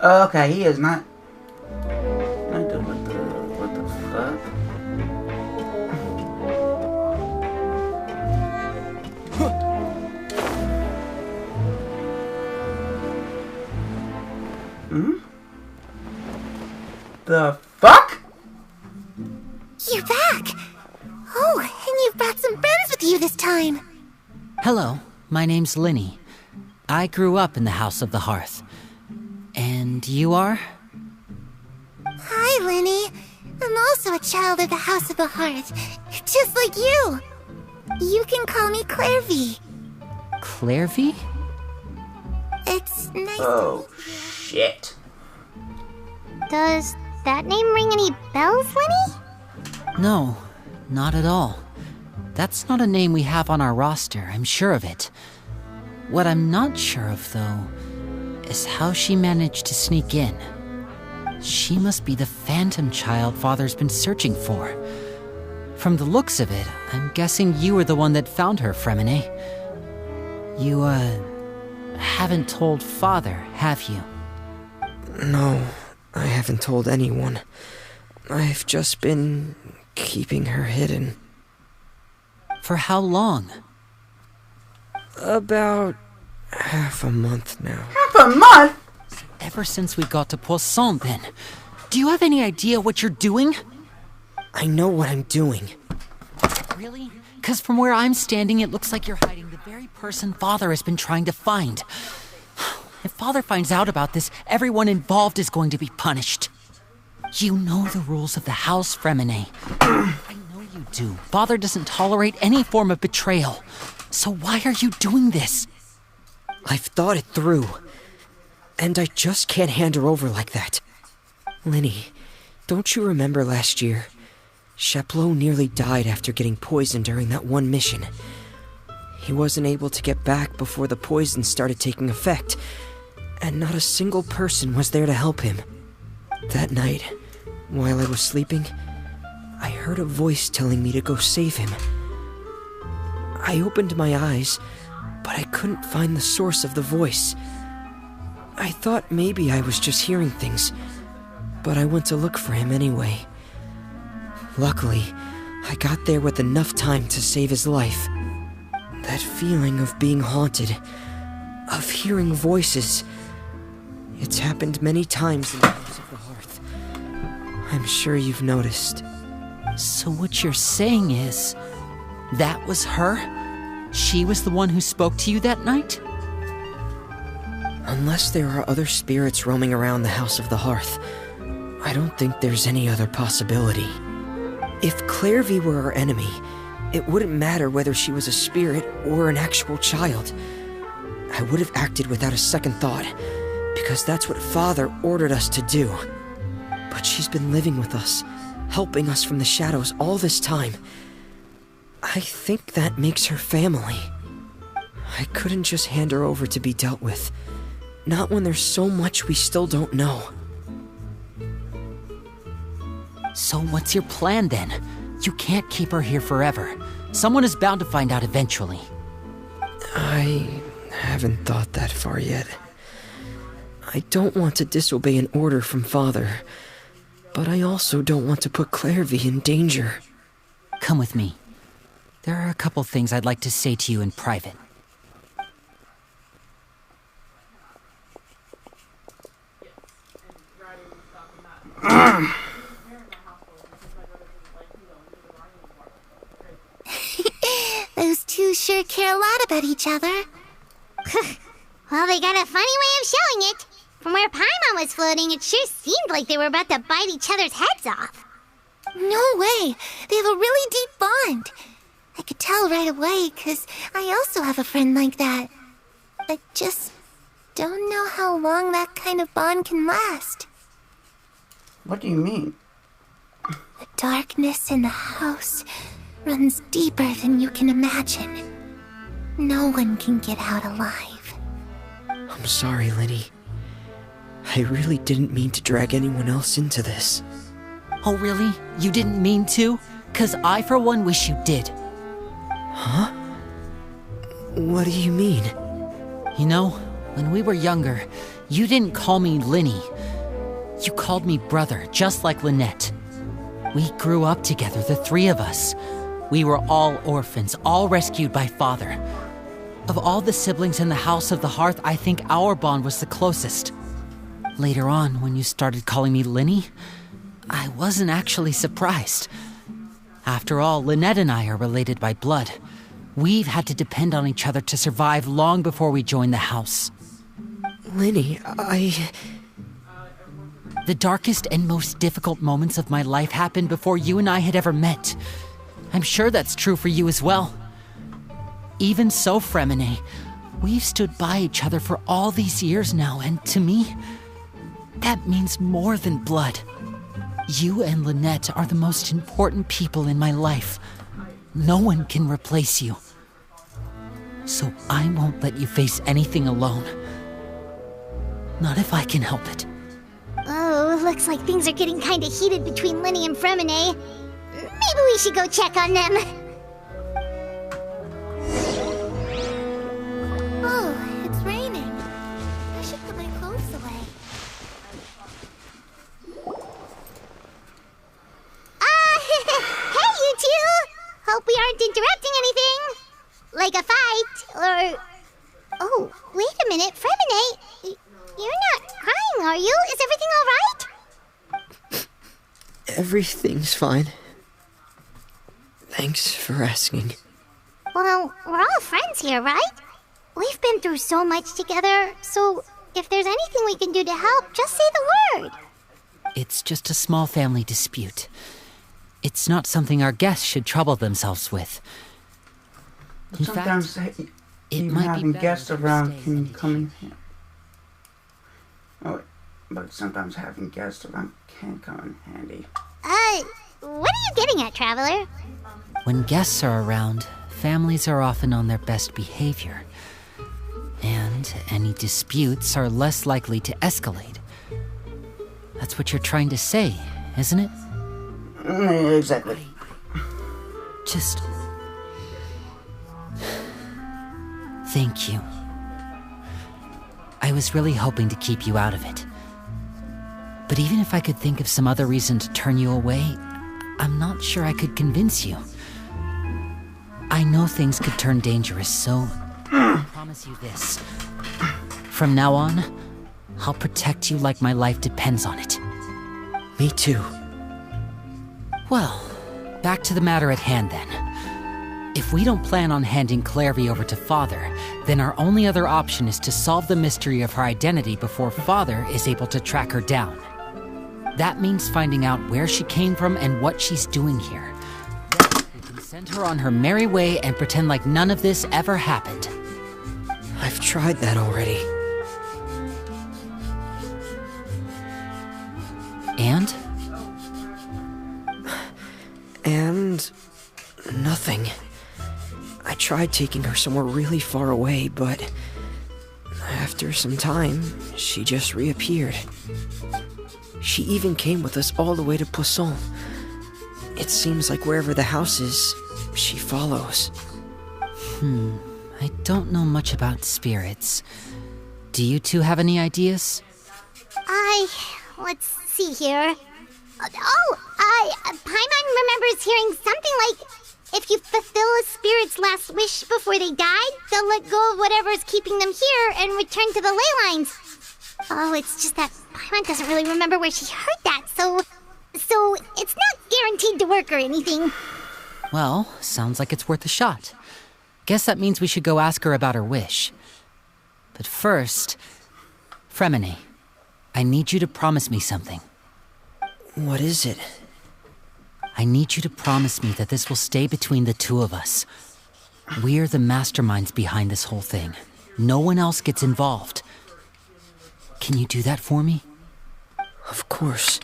Okay, he is not doing what the fuck? The fuck? You're back! Oh, and you've brought some friends with you this time! Hello, my name's Linny. I grew up in the House of the Hearth. And you are? Hi, Linny. I'm also a child of the House of the Hearth, just like you. You can call me Clairvy. Clairvy? It's nice. Oh, shit. Does that name ring any bells, Linny? No, not at all. That's not a name we have on our roster, I'm sure of it. What I'm not sure of, though, is how she managed to sneak in. She must be the phantom child Father's been searching for. From the looks of it, I'm guessing you were the one that found her, Fremine. You, haven't told Father, have you? No, I haven't told anyone. I've just been keeping her hidden. For how long? About half a month now. Half a month? Ever since we got to Poisson, then. Do you have any idea what you're doing? I know what I'm doing. Really? Because from where I'm standing, it looks like you're hiding the very person Father has been trying to find. If Father finds out about this, everyone involved is going to be punished. You know the rules of the house, Fremine. I know you do. Father doesn't tolerate any form of betrayal. So why are you doing this? I've thought it through. And I just can't hand her over like that. Linny, don't you remember last year? Chaplot nearly died after getting poisoned during that one mission. He wasn't able to get back before the poison started taking effect, and not a single person was there to help him. That night, while I was sleeping, I heard a voice telling me to go save him. I opened my eyes, but I couldn't find the source of the voice. I thought maybe I was just hearing things, but I went to look for him anyway. Luckily, I got there with enough time to save his life. That feeling of being haunted, of hearing voices, it's happened many times in the House of the Hearth. I'm sure you've noticed. So what you're saying is, that was her? She was the one who spoke to you that night? Unless there are other spirits roaming around the House of the Hearth, I don't think there's any other possibility. If Clairvy were our enemy, it wouldn't matter whether she was a spirit or an actual child. I would have acted without a second thought, because that's what Father ordered us to do. But she's been living with us, helping us from the shadows all this time. I think that makes her family. I couldn't just hand her over to be dealt with. Not when there's so much we still don't know. So what's your plan then? You can't keep her here forever. Someone is bound to find out eventually. I haven't thought that far yet. I don't want to disobey an order from Father, but I also don't want to put Clairvy in danger. Come with me. There are a couple things I'd like to say to you in private. Those two sure care a lot about each other. Well, they got a funny way of showing it. From where Paimon was floating, it sure seemed like they were about to bite each other's heads off. No way! They have a really deep bond. I could tell right away, 'cause I also have a friend like that. I just don't know how long that kind of bond can last. What do you mean? The darkness in the house runs deeper than you can imagine. No one can get out alive. I'm sorry, Lenny. I really didn't mean to drag anyone else into this. Oh, really? You didn't mean to? 'Cause I, for one, wish you did. Huh? What do you mean? You know, when we were younger, you didn't call me Linny. You called me brother, just like Lynette. We grew up together, the three of us. We were all orphans, all rescued by Father. Of all the siblings in the House of the Hearth, I think our bond was the closest. Later on, when you started calling me Linny, I wasn't actually surprised. After all, Lynette and I are related by blood. We've had to depend on each other to survive long before we joined the house. Linny, The darkest and most difficult moments of my life happened before you and I had ever met. I'm sure that's true for you as well. Even so, Fremine, we've stood by each other for all these years now, and to me, that means more than blood. You and Lynette are the most important people in my life. No one can replace you. So I won't let you face anything alone. Not if I can help it. Oh, looks like things are getting kinda heated between Linny and Fremine. Maybe we should go check on them. Oh, it's raining. I should put my clothes away. Hey, you two! Hope we aren't interrupting anything. Like a fight, or... Oh, wait a minute, Fremine. You're not crying, are you? Is everything alright? everything's fine. Thanks for asking. Well, we're all friends here, right? We've been through so much together, so if there's anything we can do to help, just say the word. It's just a small family dispute. It's not something our guests should trouble themselves with. In Sometimes fact, it even might be having better guests if we around stay can vacation. come in handy. Oh, but sometimes having guests around can come in handy. What are you getting at, Traveler? When guests are around, families are often on their best behavior. And any disputes are less likely to escalate. That's what you're trying to say, isn't it? Exactly. Just... thank you. I was really hoping to keep you out of it. But even if I could think of some other reason to turn you away, I'm not sure I could convince you. I know things could turn dangerous, so I promise you this. From now on, I'll protect you like my life depends on it. Me too. Well, back to the matter at hand then. If we don't plan on handing Clairvy over to Father, then our only other option is to solve the mystery of her identity before Father is able to track her down. That means finding out where she came from and what she's doing here. Then we can send her on her merry way and pretend like none of this ever happened. I've tried that already. And? And nothing. I tried taking her somewhere really far away, but after some time, she just reappeared. She even came with us all the way to Poisson. It seems like wherever the house is, she follows. I don't know much about spirits. Do you two have any ideas? Let's see here. Paimon remembers hearing something like, if you fulfill a spirit's last wish before they die, they'll let go of whatever's keeping them here and return to the ley lines. Oh, it's just that Paimon doesn't really remember where she heard that, so it's not guaranteed to work or anything. Well, sounds like it's worth a shot. Guess that means we should go ask her about her wish. But first, Fremine, I need you to promise me something. What is it? I need you to promise me that this will stay between the two of us. We're the masterminds behind this whole thing. No one else gets involved. Can you do that for me? Of course.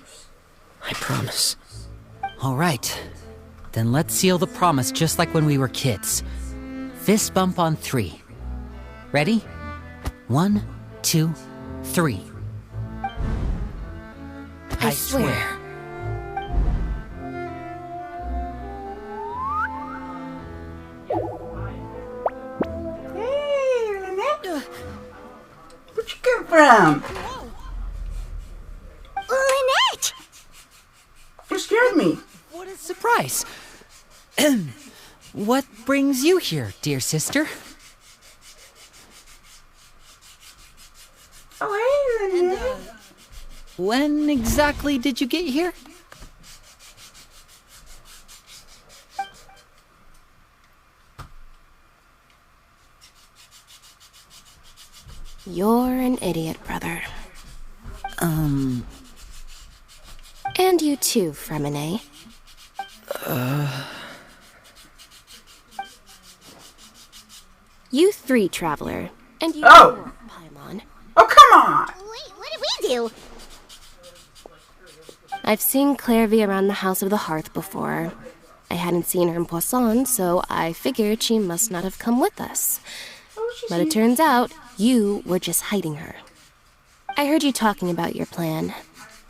I promise. All right. Then let's seal the promise just like when we were kids. Fist bump on 3. Ready? 1, 2, 3. I swear. Hey, Lynette. Where'd you come from? Lynette! You scared me. What a surprise. What brings you here, dear sister? Oh, hey, Lynette. When exactly did you get here? You're an idiot, brother. And you too, Fremine. You 3, Traveler. And you 4, Paimon. Oh, come on! Wait, what did we do? I've seen Clairvy around the House of the Hearth before. I hadn't seen her in Poisson, so I figured she must not have come with us. But it turns out you were just hiding her. I heard you talking about your plan.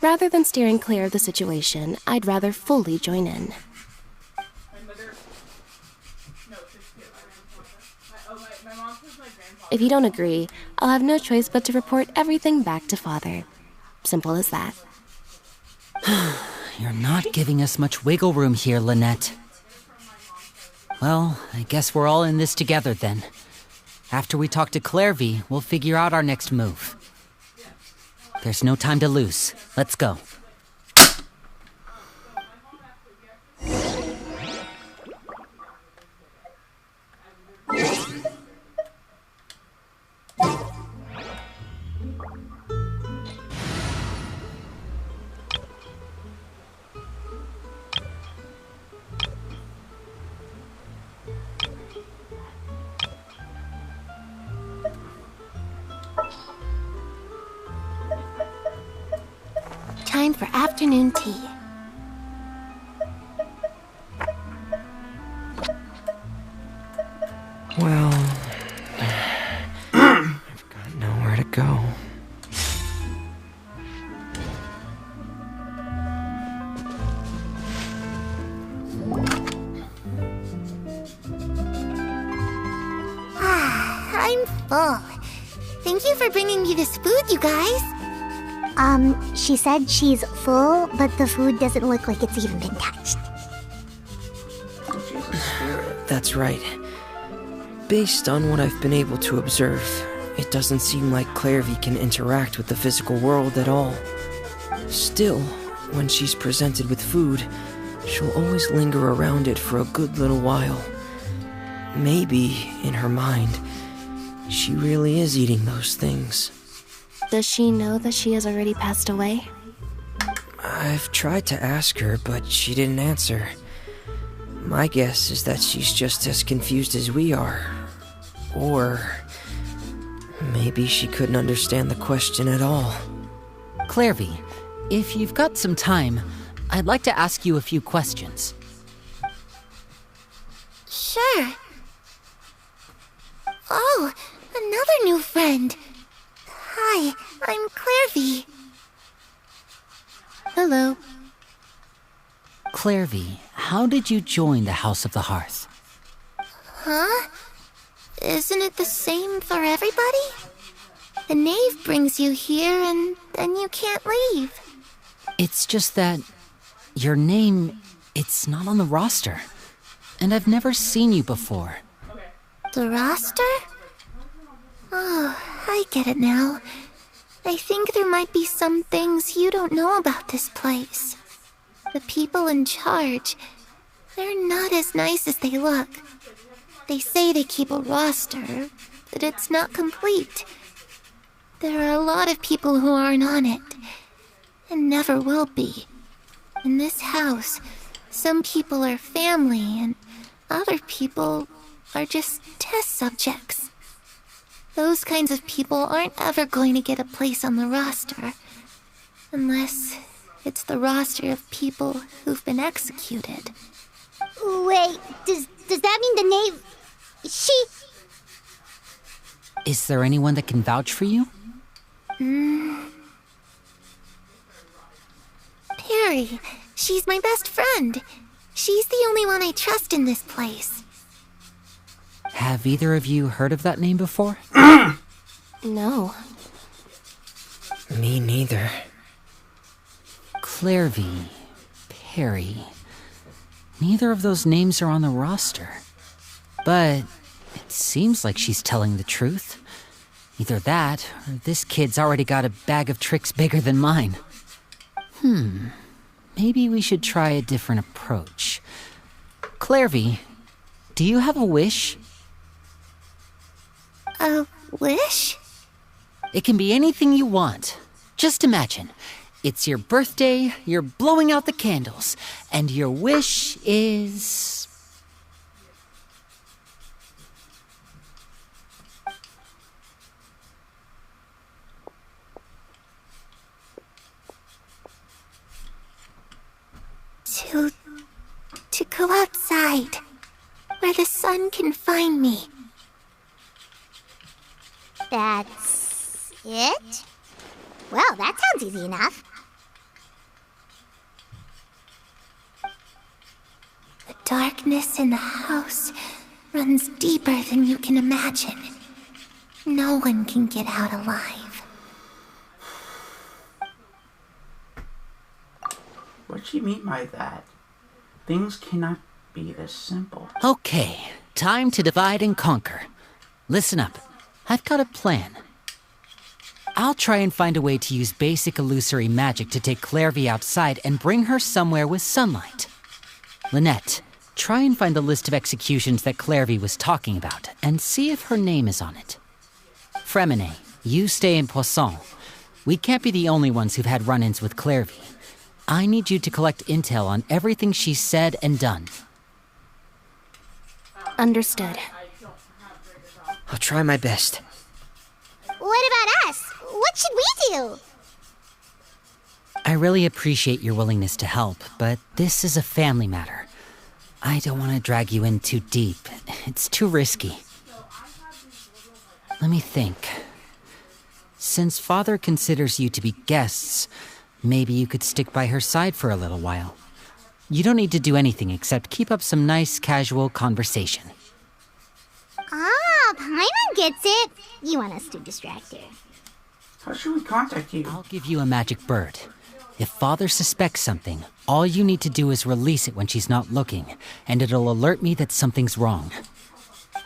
Rather than steering clear of the situation, I'd rather fully join in. If you don't agree, I'll have no choice but to report everything back to Father. Simple as that. You're not giving us much wiggle room here, Lynette. Well, I guess we're all in this together then. After we talk to Clairvy, we'll figure out our next move. There's no time to lose. Let's go. Time for afternoon tea. Well, I've got nowhere to go. I'm full. Thank you for bringing me this food, you guys. She said she's full, but the food doesn't look like it's even been touched. That's right. Based on what I've been able to observe, it doesn't seem like Clairvy can interact with the physical world at all. Still, when she's presented with food, she'll always linger around it for a good little while. Maybe, in her mind, she really is eating those things. Does she know that she has already passed away? I've tried to ask her, but she didn't answer. My guess is that she's just as confused as we are. Or Maybe she couldn't understand the question at all. Clairvy, if you've got some time, I'd like to ask you a few questions. Sure. Oh, another new friend. Hi, I'm Clairvy. Hello. Clairvy, how did you join the House of the Hearth? Huh? Isn't it the same for everybody? The knave brings you here and then you can't leave. It's just that your name, it's not on the roster. And I've never seen you before. The roster? Oh, I get it now. I think there might be some things you don't know about this place. The people in charge, they're not as nice as they look. They say they keep a roster, but it's not complete. There are a lot of people who aren't on it, and never will be. In this house, some people are family, and other people are just test subjects. Those kinds of people aren't ever going to get a place on the roster, unless it's the roster of people who've been executed. Wait, does that mean the knave... She... Is there anyone that can vouch for you? Perry, she's my best friend. She's the only one I trust in this place. Have either of you heard of that name before? No. Me neither. Clairvy, Perry. Neither of those names are on the roster. But it seems like she's telling the truth. Either that, or this kid's already got a bag of tricks bigger than mine. Maybe we should try a different approach. Clairvy, do you have a wish? A wish? It can be anything you want. Just imagine. It's your birthday, you're blowing out the candles, and your wish is... To go outside, where the sun can find me. That's... it? Well, that sounds easy enough. The darkness in the house runs deeper than you can imagine. No one can get out alive. What do you mean by that? Things cannot be this simple. Okay, time to divide and conquer. Listen up. I've got a plan. I'll try and find a way to use basic illusory magic to take Clairvy outside and bring her somewhere with sunlight. Lynette, try and find the list of executions that Clairvy was talking about and see if her name is on it. Fremine, you stay in Poisson. We can't be the only ones who've had run-ins with Clairvy. I need you to collect intel on everything she's said and done. Understood. I'll try my best. What about us? What should we do? I really appreciate your willingness to help, but this is a family matter. I don't want to drag you in too deep. It's too risky. Let me think. Since Father considers you to be guests, maybe you could stick by her side for a little while. You don't need to do anything except keep up some nice, casual conversation. Ah, Paimon gets it. You want us to distract her. How should we contact you? I'll give you a magic bird. If Father suspects something, all you need to do is release it when she's not looking, and it'll alert me that something's wrong.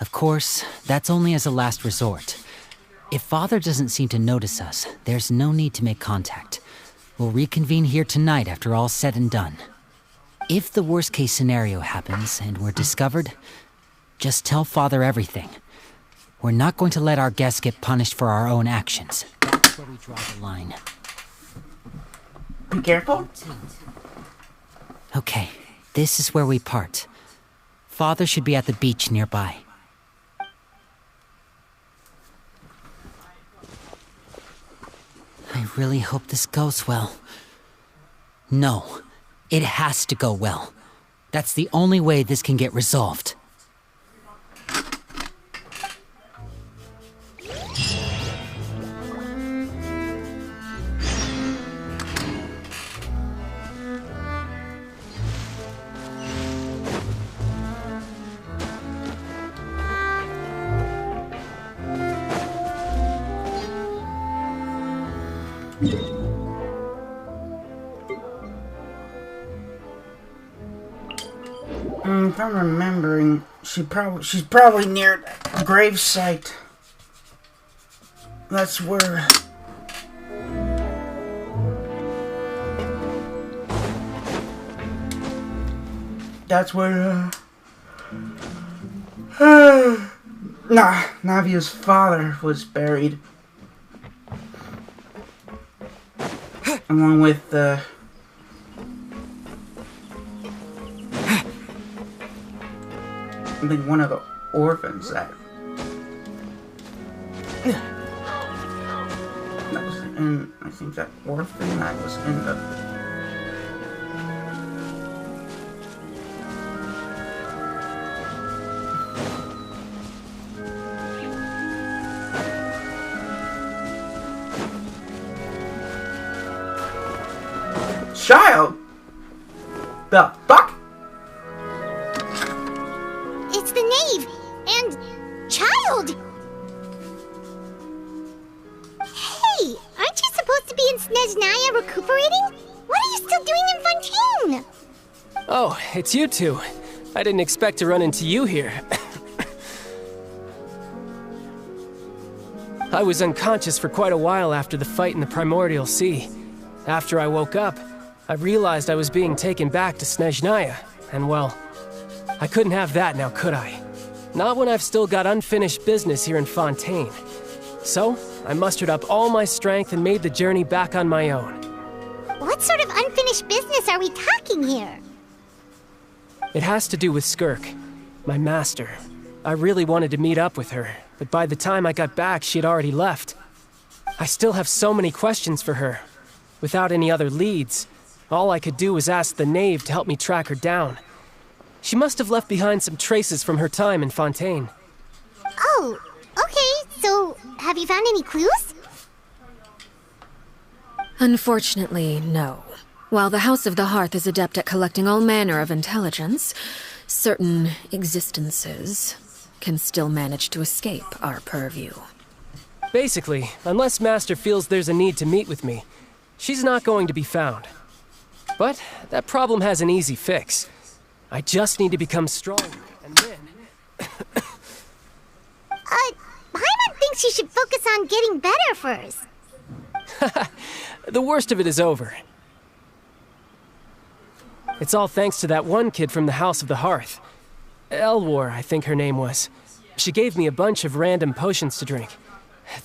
Of course, that's only as a last resort. If Father doesn't seem to notice us, there's no need to make contact. We'll reconvene here tonight after all's said and done. If the worst-case scenario happens and we're discovered, just tell Father everything. We're not going to let our guests get punished for our own actions. That's where we draw the line. Be careful. Okay, this is where we part. Father should be at the beach nearby. really hope this goes well. No, it has to go well. That's the only way this can get resolved. If I'm remembering, she's probably near the gravesite. That's where. That's where. Navia's father was buried, along with I think one of the orphans that was in. I think that orphan that was in the. Child? The fuck? It's the knave and child. Hey, aren't you supposed to be in Snezhnaya recuperating? What are you still doing in Fontaine? Oh, it's you two. I didn't expect to run into you here. I was unconscious for quite a while after the fight in the Primordial Sea. After I woke up, I realized I was being taken back to Snezhnaya, and well, I couldn't have that now, could I? Not when I've still got unfinished business here in Fontaine. So, I mustered up all my strength and made the journey back on my own. What sort of unfinished business are we talking here? It has to do with Skirk, my master. I really wanted to meet up with her, but by the time I got back, she had already left. I still have so many questions for her. Without any other leads, all I could do was ask the knave to help me track her down. She must have left behind some traces from her time in Fontaine. Oh, okay, so have you found any clues? Unfortunately, no. While the House of the Hearth is adept at collecting all manner of intelligence, certain existences can still manage to escape our purview. Basically, unless Master feels there's a need to meet with me, she's not going to be found. But that problem has an easy fix. I just need to become stronger, and then... Paimon thinks you should focus on getting better first. The worst of it is over. It's all thanks to that one kid from the House of the Hearth. Elwar, I think her name was. She gave me a bunch of random potions to drink.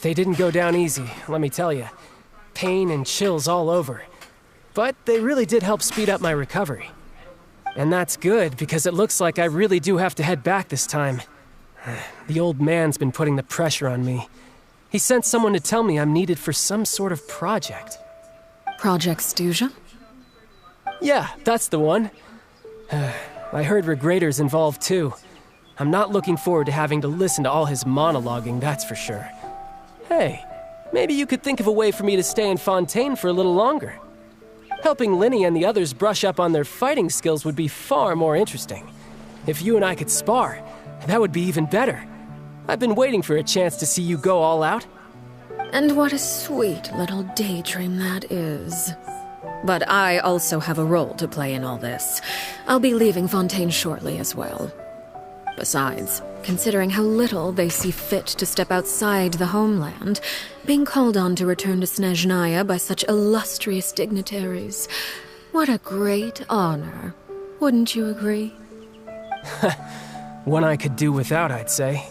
They didn't go down easy, let me tell you. Pain and chills all over. But they really did help speed up my recovery. And that's good, because it looks like I really do have to head back this time. The old man's been putting the pressure on me. He sent someone to tell me I'm needed for some sort of project. Project Stuja? Yeah, that's the one. I heard Regrader's involved too. I'm not looking forward to having to listen to all his monologuing, that's for sure. Hey, maybe you could think of a way for me to stay in Fontaine for a little longer. Helping Linny and the others brush up on their fighting skills would be far more interesting. If you and I could spar, that would be even better. I've been waiting for a chance to see you go all out. And what a sweet little daydream that is. But I also have a role to play in all this. I'll be leaving Fontaine shortly as well. Besides, considering how little they see fit to step outside the homeland, being called on to return to Snezhnaya by such illustrious dignitaries, what a great honor. Wouldn't you agree? One I could do without, I'd say.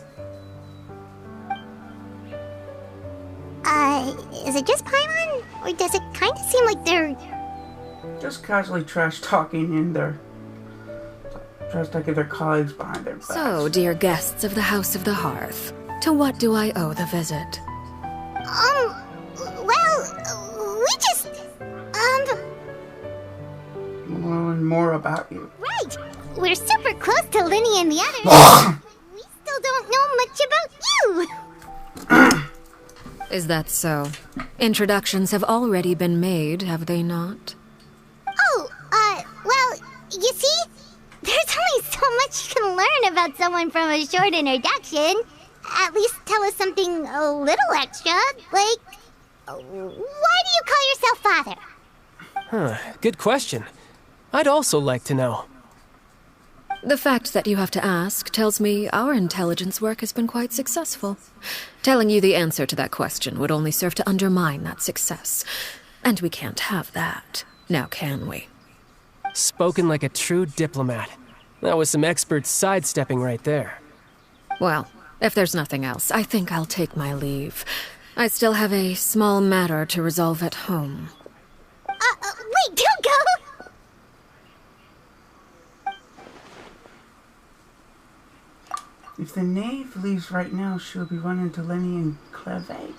Is it just Paimon? Or does it kind of seem like they're... just casually trash-talking in their... trash-talking their colleagues behind their backs. So, dear guests of the House of the Hearth, to what do I owe the visit? Well, learn more about you. Right! We're super close to Linny and the others. We still don't know much about you! Is that so? Introductions have already been made, have they not? Oh, well, you see? There's only so much you can learn about someone from a short introduction. At least tell us something a little extra, like, why do you call yourself father? Huh, good question. I'd also like to know. The fact that you have to ask tells me our intelligence work has been quite successful. Telling you the answer to that question would only serve to undermine that success. And we can't have that, now can we? Spoken like a true diplomat. That was some expert sidestepping right there. Well, if there's nothing else, I think I'll take my leave. I still have a small matter to resolve at home. Wait, don't go! If the knave leaves right now, she'll be running into Lenny and Clave.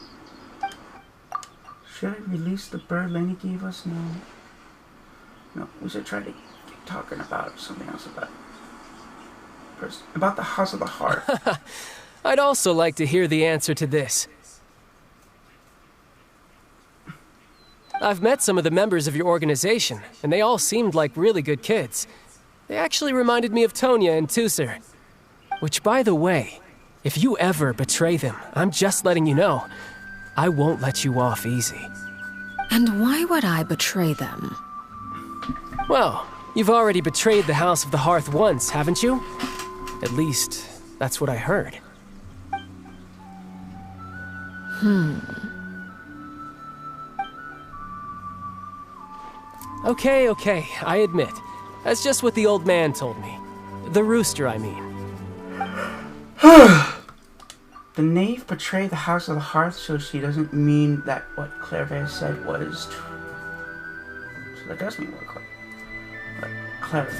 Should I release the bird Lenny gave us? No, we should try to keep talking about something else about the House of the Hearth. I'd also like to hear the answer to this. I've met some of the members of your organization, and they all seemed like really good kids. They actually reminded me of Tonya and Tusser. Which, by the way, if you ever betray them, I'm just letting you know, I won't let you off easy. And why would I betray them? Well, you've already betrayed the House of the Hearth once, haven't you? At least, that's what I heard. Okay, I admit. That's just what the old man told me. The rooster, I mean. The knave betrayed the House of the Hearth, so she doesn't mean that what Claire said was true. So that does mean what Claire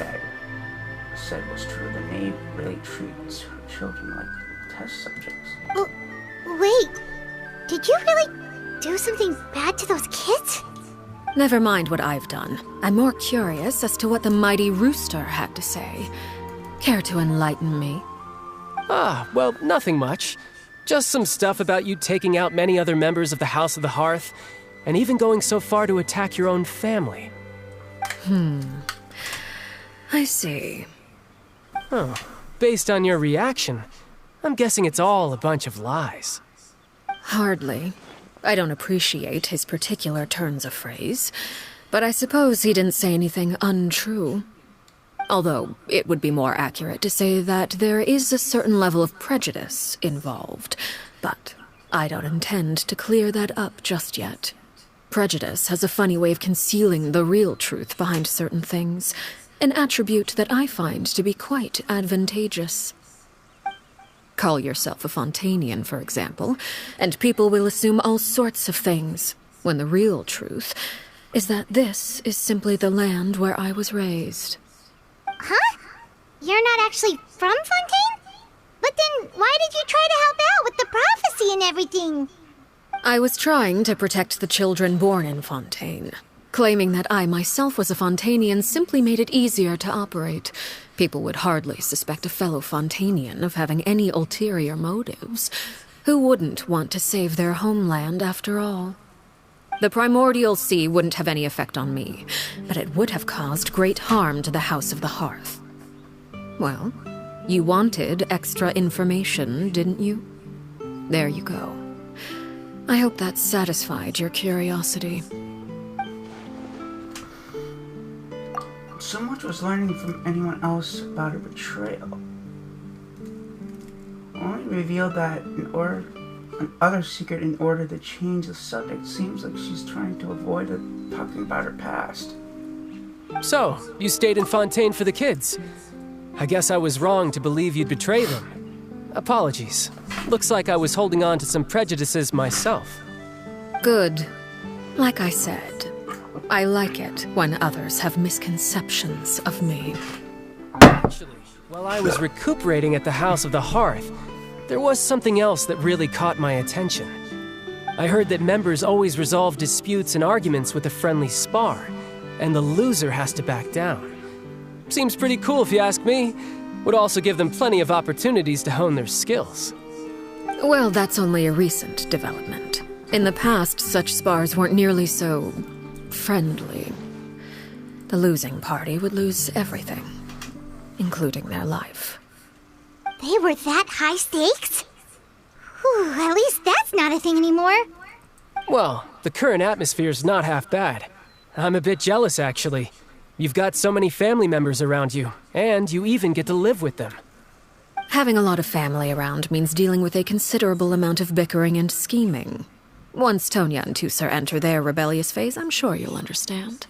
said was true. The knave really treats her children like test subjects. Oh, wait. Did you really do something bad to those kids? Never mind what I've done. I'm more curious as to what the mighty rooster had to say. Care to enlighten me? Well, nothing much. Just some stuff about you taking out many other members of the House of the Hearth, and even going so far to attack your own family. I see. Oh, based on your reaction, I'm guessing it's all a bunch of lies. Hardly. I don't appreciate his particular turns of phrase, but I suppose he didn't say anything untrue. Although, it would be more accurate to say that there is a certain level of prejudice involved, but I don't intend to clear that up just yet. Prejudice has a funny way of concealing the real truth behind certain things, an attribute that I find to be quite advantageous. Call yourself a Fontanian, for example, and people will assume all sorts of things, when the real truth is that this is simply the land where I was raised. Huh? You're not actually from Fontaine? But then why did you try to help out with the prophecy and everything? I was trying to protect the children born in Fontaine. Claiming that I myself was a Fontanian simply made it easier to operate. People would hardly suspect a fellow Fontanian of having any ulterior motives. Who wouldn't want to save their homeland after all? The primordial sea wouldn't have any effect on me, but it would have caused great harm to the House of the Hearth. Well, you wanted extra information, didn't you? There you go. I hope that satisfied your curiosity. So much was learning from anyone else about her betrayal. Only revealed that another secret in order to change the subject. Seems like she's trying to avoid talking about her past. So, you stayed in Fontaine for the kids. I guess I was wrong to believe you'd betray them. Apologies. Looks like I was holding on to some prejudices myself. Good. Like I said, I like it when others have misconceptions of me. Actually, while I was recuperating at the House of the Hearth, there was something else that really caught my attention. I heard that members always resolve disputes and arguments with a friendly spar, and the loser has to back down. Seems pretty cool if you ask me. Would also give them plenty of opportunities to hone their skills. Well, that's only a recent development. In the past, such spars weren't nearly so friendly. The losing party would lose everything, including their life. They were that high stakes? Whew, at least that's not a thing anymore. Well, the current atmosphere's not half bad. I'm a bit jealous, actually. You've got so many family members around you, and you even get to live with them. Having a lot of family around means dealing with a considerable amount of bickering and scheming. Once Tonya and Tusser enter their rebellious phase, I'm sure you'll understand.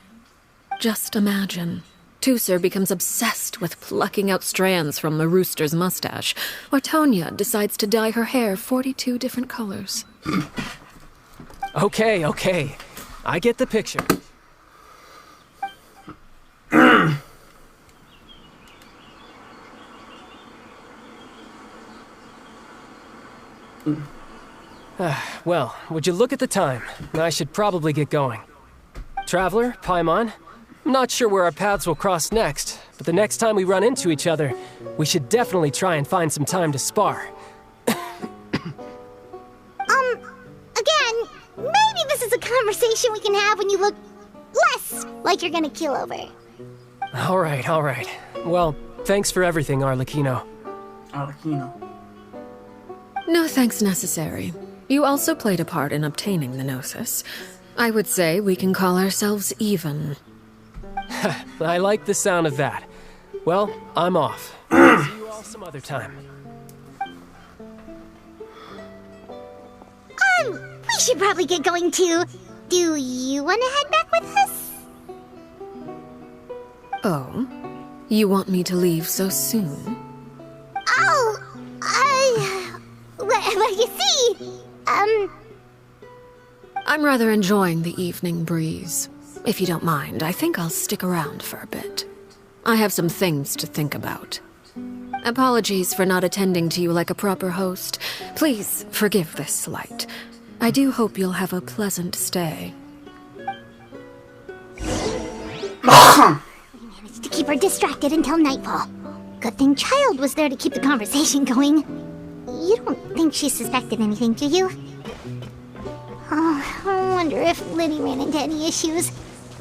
Just imagine. Tusser becomes obsessed with plucking out strands from the rooster's mustache, or Tonya decides to dye her hair 42 different colors. Okay. I get the picture. Well, would you look at the time? I should probably get going. Traveler, Paimon, I'm not sure where our paths will cross next, but the next time we run into each other, we should definitely try and find some time to spar. Again, maybe this is a conversation we can have when you look less like you're gonna kill over. All right. Well, thanks for everything, Arlecchino. Arlecchino. No thanks necessary. You also played a part in obtaining the Gnosis. I would say we can call ourselves even. I like the sound of that. Well, I'm off. See you all some other time. We should probably get going too. Do you want to head back with us? Oh? You want me to leave so soon? Well, you see, I'm rather enjoying the evening breeze. If you don't mind, I think I'll stick around for a bit. I have some things to think about. Apologies for not attending to you like a proper host. Please forgive this slight. I do hope you'll have a pleasant stay. We managed to keep her distracted until nightfall. Good thing Child was there to keep the conversation going. You don't think she suspected anything, do you? Oh, I wonder if Liddy ran into any issues.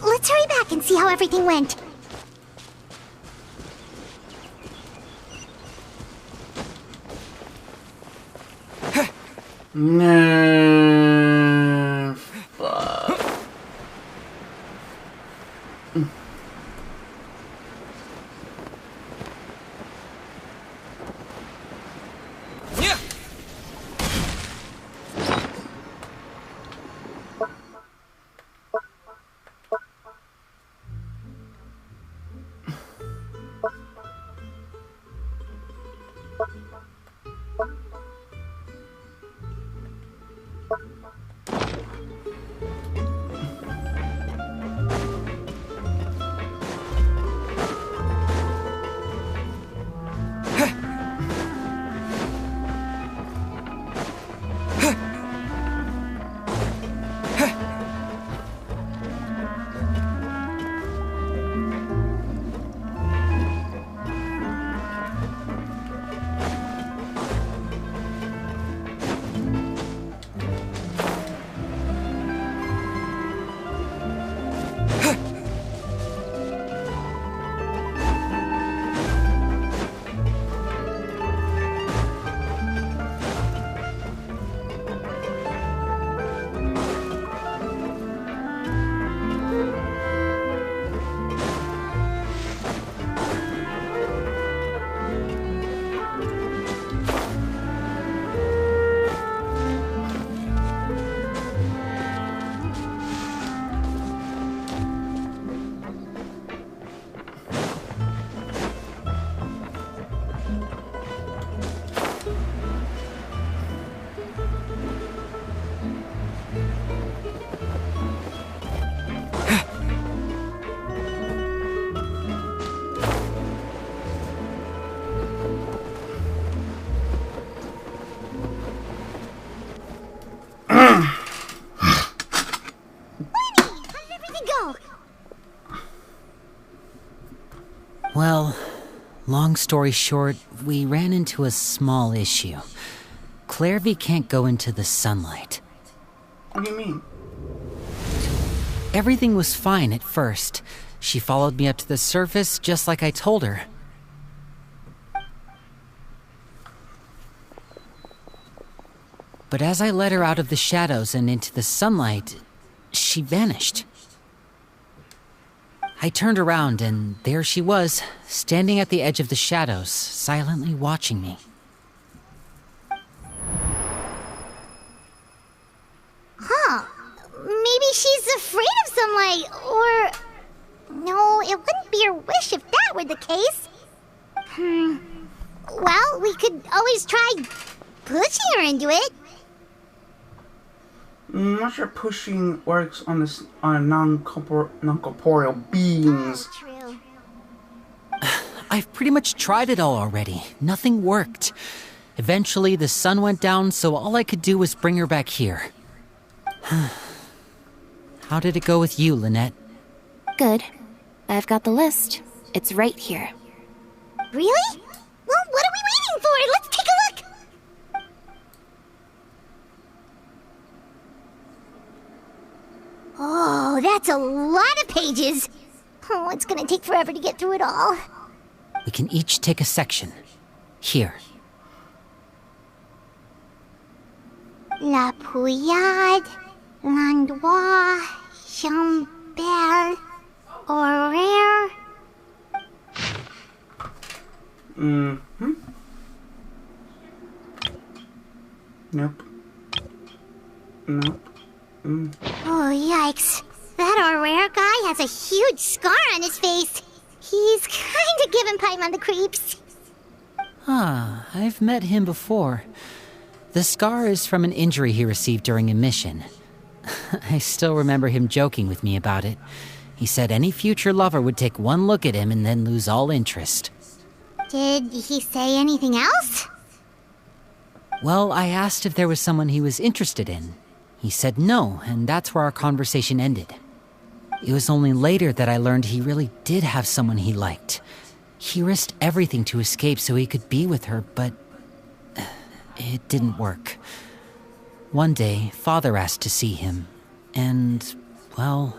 Let's hurry back and see how everything went. No. Fuck. Long story short, we ran into a small issue. Clairvy can't go into the sunlight. What do you mean? Everything was fine at first. She followed me up to the surface just like I told her. But as I led her out of the shadows and into the sunlight, she vanished. I turned around and there she was, standing at the edge of the shadows, silently watching me. Huh. Maybe she's afraid of sunlight, or... No, it wouldn't be her wish if that were the case. Well, we could always try pushing her into it. I'm not sure pushing works on this on non-corporeal beings. Oh, true. I've pretty much tried it all already. Nothing worked. Eventually, the sun went down, so all I could do was bring her back here. How did it go with you, Lynette? Good. I've got the list. It's right here. Really? Well, what are we waiting for? Let's take a look! Oh, that's a lot of pages. Oh, it's gonna take forever to get through it all. We can each take a section. Here. La Pouillade, Landois, Chambel, Horaire. Mm-hmm. Nope. Nope. Oh, yikes. That Horaire guy has a huge scar on his face. He's kinda giving Paimon the creeps. Ah, I've met him before. The scar is from an injury he received during a mission. I still remember him joking with me about it. He said any future lover would take one look at him and then lose all interest. Did he say anything else? Well, I asked if there was someone he was interested in. He said no, and that's where our conversation ended. It was only later that I learned he really did have someone he liked. He risked everything to escape so he could be with her, but it didn't work. One day, Father asked to see him, and, well,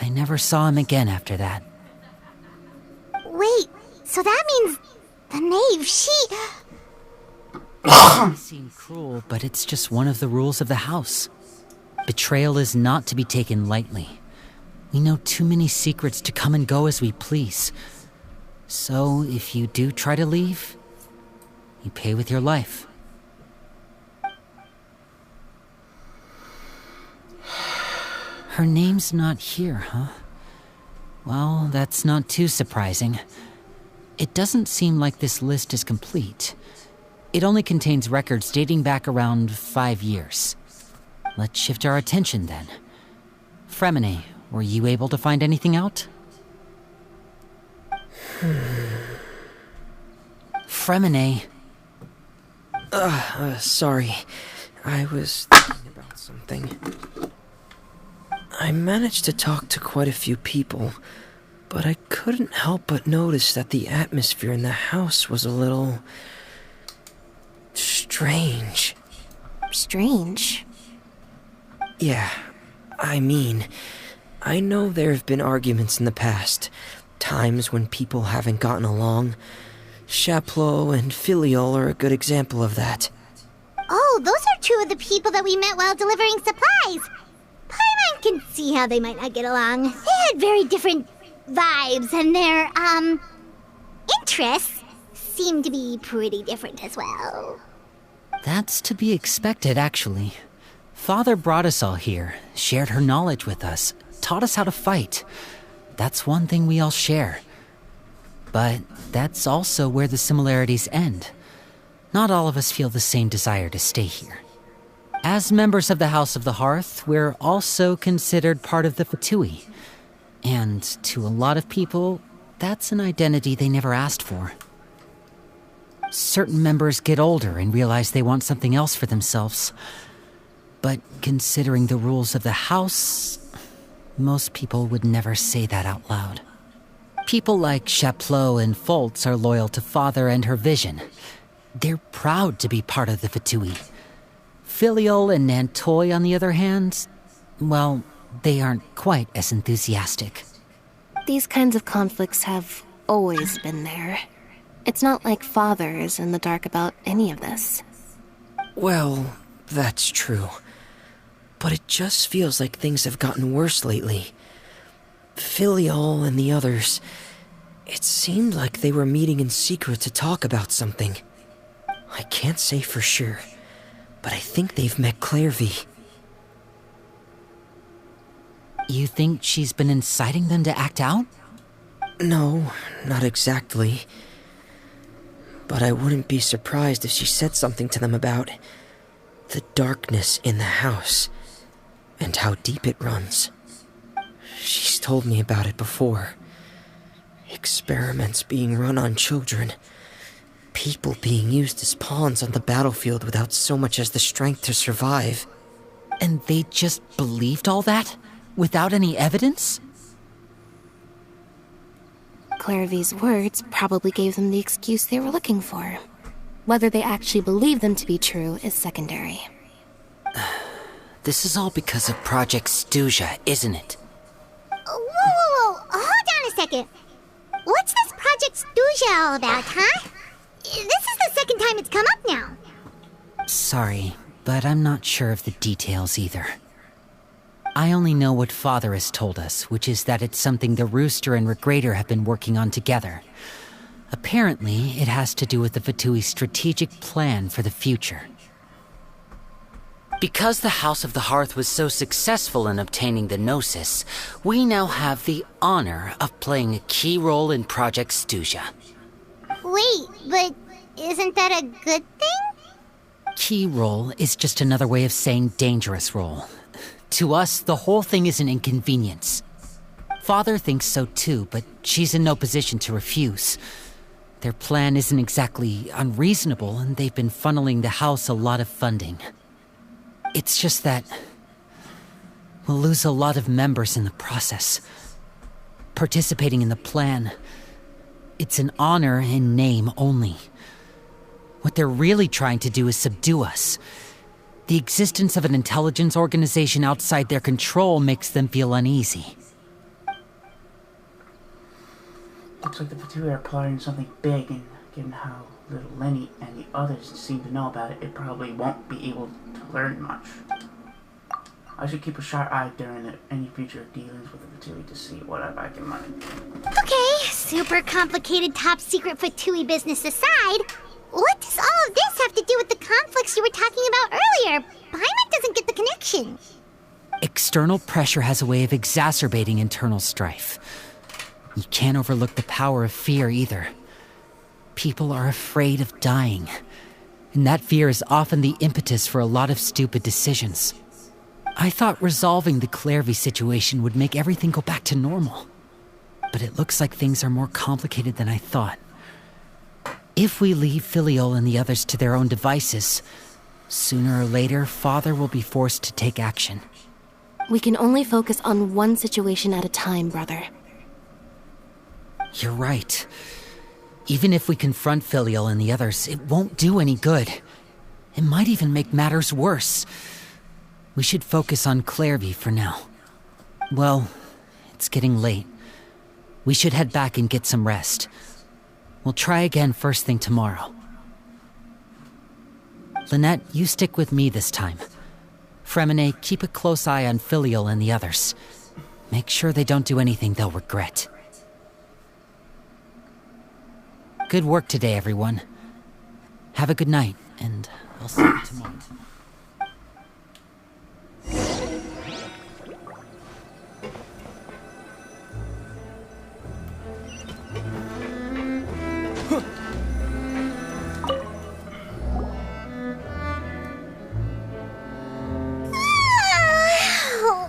I never saw him again after that. Wait, so that means the knave, she... It may seem cruel, but it's just one of the rules of the house. Betrayal is not to be taken lightly. We know too many secrets to come and go as we please. So, if you do try to leave, you pay with your life. Her name's not here, huh? Well, that's not too surprising. It doesn't seem like this list is complete. It only contains records dating back around 5 years. Let's shift our attention then. Fremine, were you able to find anything out? Fremine. Sorry. I was thinking about something. I managed to talk to quite a few people, but I couldn't help but notice that the atmosphere in the house was a little... strange. Strange? Yeah, I mean, I know there have been arguments in the past, times when people haven't gotten along. Chaplot and Filiol are a good example of that. Oh, those are two of the people that we met while delivering supplies. Paimon can see how they might not get along. They had very different vibes, and their, interests seem to be pretty different as well. That's to be expected, actually. Father brought us all here, shared her knowledge with us, taught us how to fight. That's one thing we all share. But that's also where the similarities end. Not all of us feel the same desire to stay here. As members of the House of the Hearth, we're also considered part of the Fatui. And to a lot of people, that's an identity they never asked for. Certain members get older and realize they want something else for themselves. But considering the rules of the house, most people would never say that out loud. People like Chaplot and Foltz are loyal to Father and her vision. They're proud to be part of the Fatui. Filial and Nantoy, on the other hand, well, they aren't quite as enthusiastic. These kinds of conflicts have always been there. It's not like Father is in the dark about any of this. Well, that's true. But it just feels like things have gotten worse lately. Filial and the others, it seemed like they were meeting in secret to talk about something. I can't say for sure, but I think they've met Clairvy. You think she's been inciting them to act out? No, not exactly. But I wouldn't be surprised if she said something to them about the darkness in the house and how deep it runs. She's told me about it before. Experiments being run on children. People being used as pawns on the battlefield without so much as the strength to survive. And they just believed all that? Without any evidence? Clairvy's words probably gave them the excuse they were looking for. Whether they actually believe them to be true is secondary. This is all because of Project Stuja, isn't it? Whoa. Hold on a second. What's this Project Stuja all about, huh? This is the second time it's come up now. Sorry, but I'm not sure of the details either. I only know what Father has told us, which is that it's something the Rooster and Regrader have been working on together. Apparently, it has to do with the Fatui's strategic plan for the future. Because the House of the Hearth was so successful in obtaining the Gnosis, we now have the honor of playing a key role in Project Stuja. Wait, but isn't that a good thing? Key role is just another way of saying dangerous role. To us, the whole thing is an inconvenience. Father thinks so too, but she's in no position to refuse. Their plan isn't exactly unreasonable, and they've been funneling the house a lot of funding. It's just that we'll lose a lot of members in the process. Participating in the plan, it's an honor in name only. What they're really trying to do is subdue us. The existence of an intelligence organization outside their control makes them feel uneasy. Looks like the Fatui are plotting something big, and given how little Lenny and the others seem to know about it, it probably won't be able to learn much. I should keep a sharp eye during any future dealings with the Fatui to see what I can learn. Okay, super complicated top secret Fatui business aside, what does all of this have to do with the conflicts you were talking about earlier? Paimon doesn't get the connection. External pressure has a way of exacerbating internal strife. You can't overlook the power of fear either. People are afraid of dying, and that fear is often the impetus for a lot of stupid decisions. I thought resolving the Clairvy situation would make everything go back to normal. But it looks like things are more complicated than I thought. If we leave Filial and the others to their own devices, sooner or later, Father will be forced to take action. We can only focus on one situation at a time, brother. You're right. Even if we confront Filial and the others, it won't do any good. It might even make matters worse. We should focus on Clairvy for now. Well, it's getting late. We should head back and get some rest. We'll try again first thing tomorrow. Lynette, you stick with me this time. Fremine, keep a close eye on Filial and the others. Make sure they don't do anything they'll regret. Good work today, everyone. Have a good night, and I'll see you tomorrow.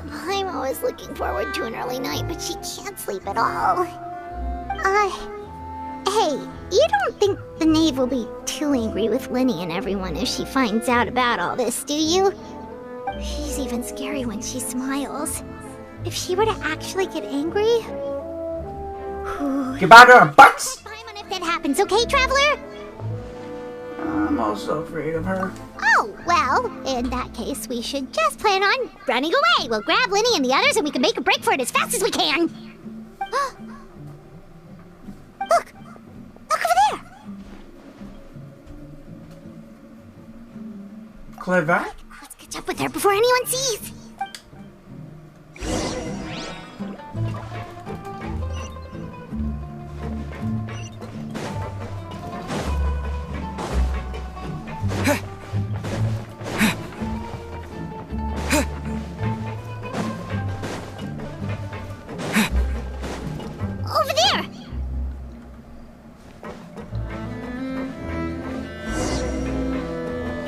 Paimon was looking forward to an early night, but she can't sleep at all. Hey, you don't think the knave will be too angry with Lenny and everyone if she finds out about all this, do you? She's even scary when she smiles. If she were to actually get angry... Goodbye to our butts! Paimon if that happens, okay, Traveler? I'm also afraid of her. Oh, well, in that case, we should just plan on running away. We'll grab Linny and the others and we can make a break for it as fast as we can. Look! Look over there! Clever? Let's catch up with her before anyone sees. Over there!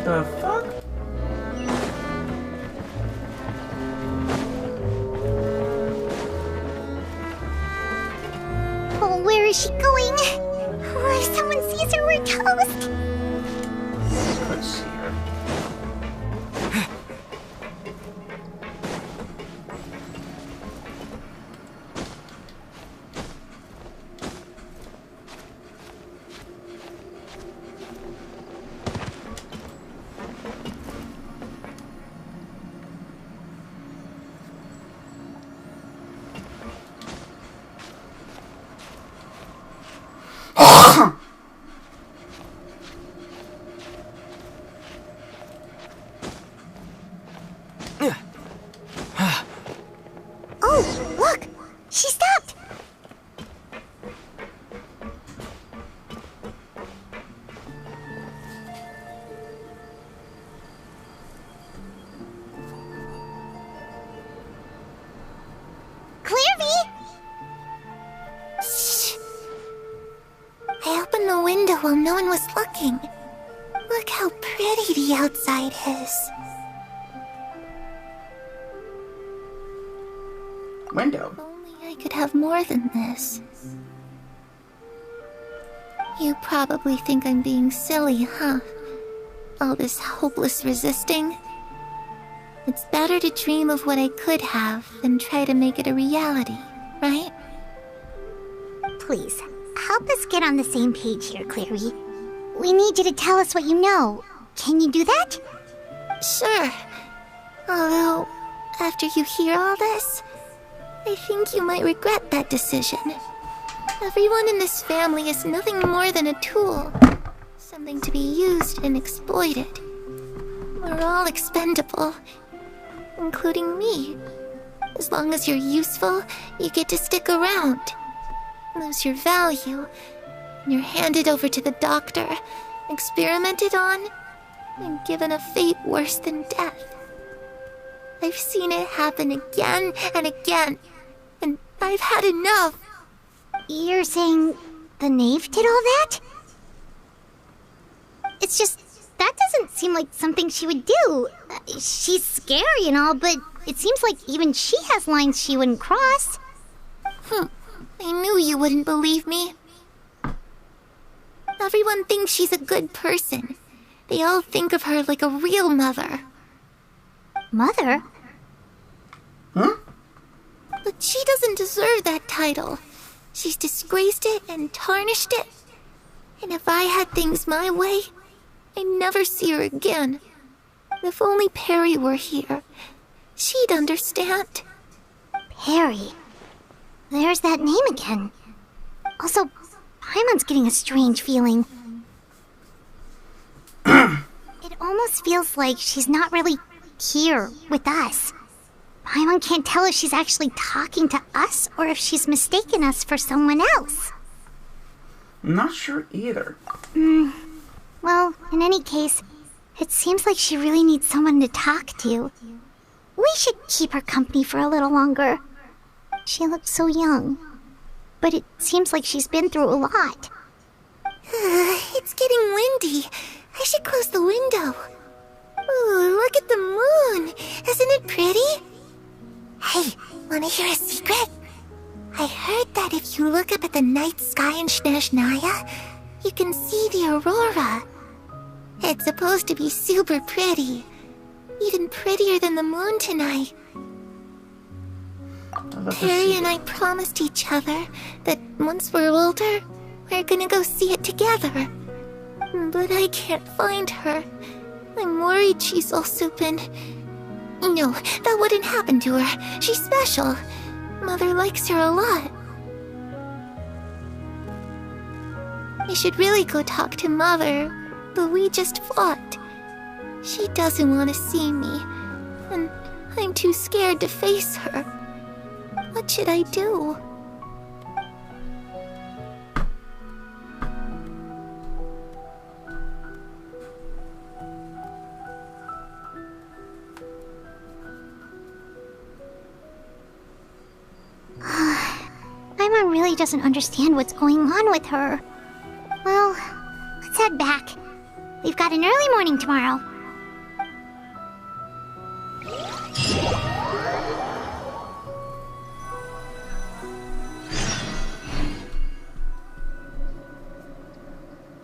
The fuck? Oh, where is she going? Oh, if someone sees her, we're toast. Let's see her. Oh, look! She stopped! Clairvy! Shh. I opened the window while no one was looking. Look how pretty the outside is. Window. Only I could have more than this. You probably think I'm being silly, huh? All this hopeless resisting. It's better to dream of what I could have than try to make it a reality, right? Please, help us get on the same page here, Clary. We need you to tell us what you know. Can you do that? Sure. Although, after you hear all this, I think you might regret that decision. Everyone in this family is nothing more than a tool. Something to be used and exploited. We're all expendable. Including me. As long as you're useful, you get to stick around. Lose your value, and you're handed over to the doctor, experimented on, and given a fate worse than death. I've seen it happen again and again, and I've had enough. You're saying the knave did all that? It's just, that doesn't seem like something she would do. She's scary and all, but it seems like even she has lines she wouldn't cross. I knew you wouldn't believe me. Everyone thinks she's a good person. They all think of her like a real mother. Mother? Huh? But she doesn't deserve that title. She's disgraced it and tarnished it. And if I had things my way, I'd never see her again. If only Perry were here, she'd understand. Perry. There's that name again. Also, Paimon's getting a strange feeling. It almost feels like she's not really here with us. Paimon can't tell if she's actually talking to us or if she's mistaken us for someone else. I'm not sure either. Well, in any case, it seems like she really needs someone to talk to. We should keep her company for a little longer. She looks so young. But it seems like she's been through a lot. It's getting windy. I should close the window. Ooh, look at the moon. Isn't it pretty? Hey, wanna hear a secret? I heard that if you look up at the night sky in Snezhnaya, you can see the aurora. It's supposed to be super pretty. Even prettier than the moon tonight. Terry and I promised each other that once we're older, we're gonna go see it together. But I can't find her. I'm worried she's also been... No, that wouldn't happen to her. She's special. Mother likes her a lot. I should really go talk to Mother, but we just fought. She doesn't want to see me, and I'm too scared to face her. What should I do? Paimon really doesn't understand what's going on with her. Well, let's head back. We've got an early morning tomorrow.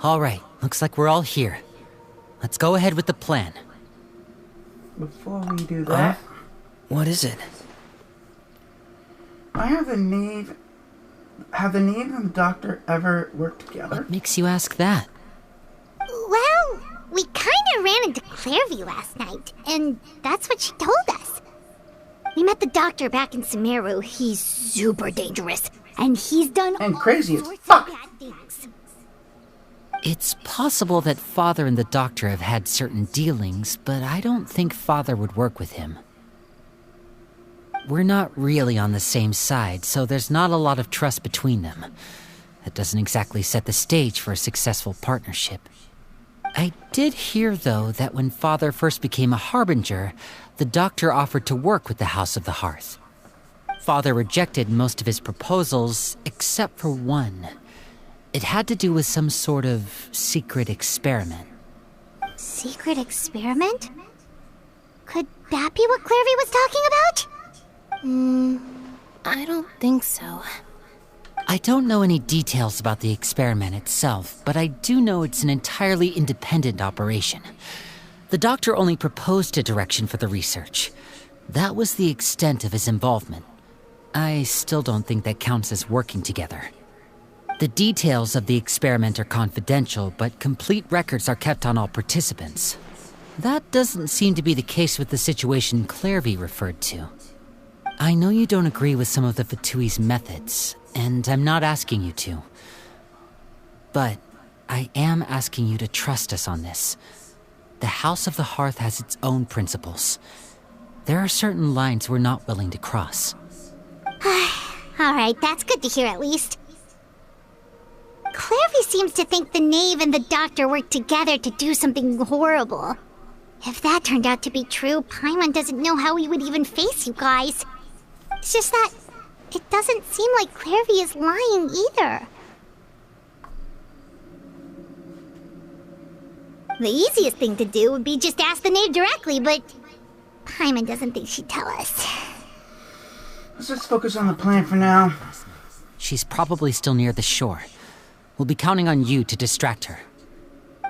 All right, looks like we're all here. Let's go ahead with the plan. Before we do that... What is it? Have the Knave and the Doctor ever worked together? What makes you ask that? Well, we kinda ran into Clairvy last night, and that's what she told us. We met the Doctor back in Sumeru. He's super dangerous, and he's done and all crazy as sorts fuck. of bad things. It's possible that Father and the Doctor have had certain dealings, but I don't think Father would work with him. We're not really on the same side, so there's not a lot of trust between them. That doesn't exactly set the stage for a successful partnership. I did hear, though, that when Father first became a Harbinger, the Doctor offered to work with the House of the Hearth. Father rejected most of his proposals, except for one. It had to do with some sort of secret experiment. Secret experiment? Could that be what Clairvy was talking about? I don't think so. I don't know any details about the experiment itself, but I do know it's an entirely independent operation. The Doctor only proposed a direction for the research. That was the extent of his involvement. I still don't think that counts as working together. The details of the experiment are confidential, but complete records are kept on all participants. That doesn't seem to be the case with the situation Clairvy referred to. I know you don't agree with some of the Fatui's methods, and I'm not asking you to. But I am asking you to trust us on this. The House of the Hearth has its own principles. There are certain lines we're not willing to cross. Alright, that's good to hear at least. Clairvy seems to think the Knave and the Doctor worked together to do something horrible. If that turned out to be true, Paimon doesn't know how he would even face you guys. It's just that it doesn't seem like Clairvy is lying either. The easiest thing to do would be just ask the Knave directly, but Paimon doesn't think she'd tell us. Let's just focus on the plan for now. She's probably still near the shore. We'll be counting on you to distract her.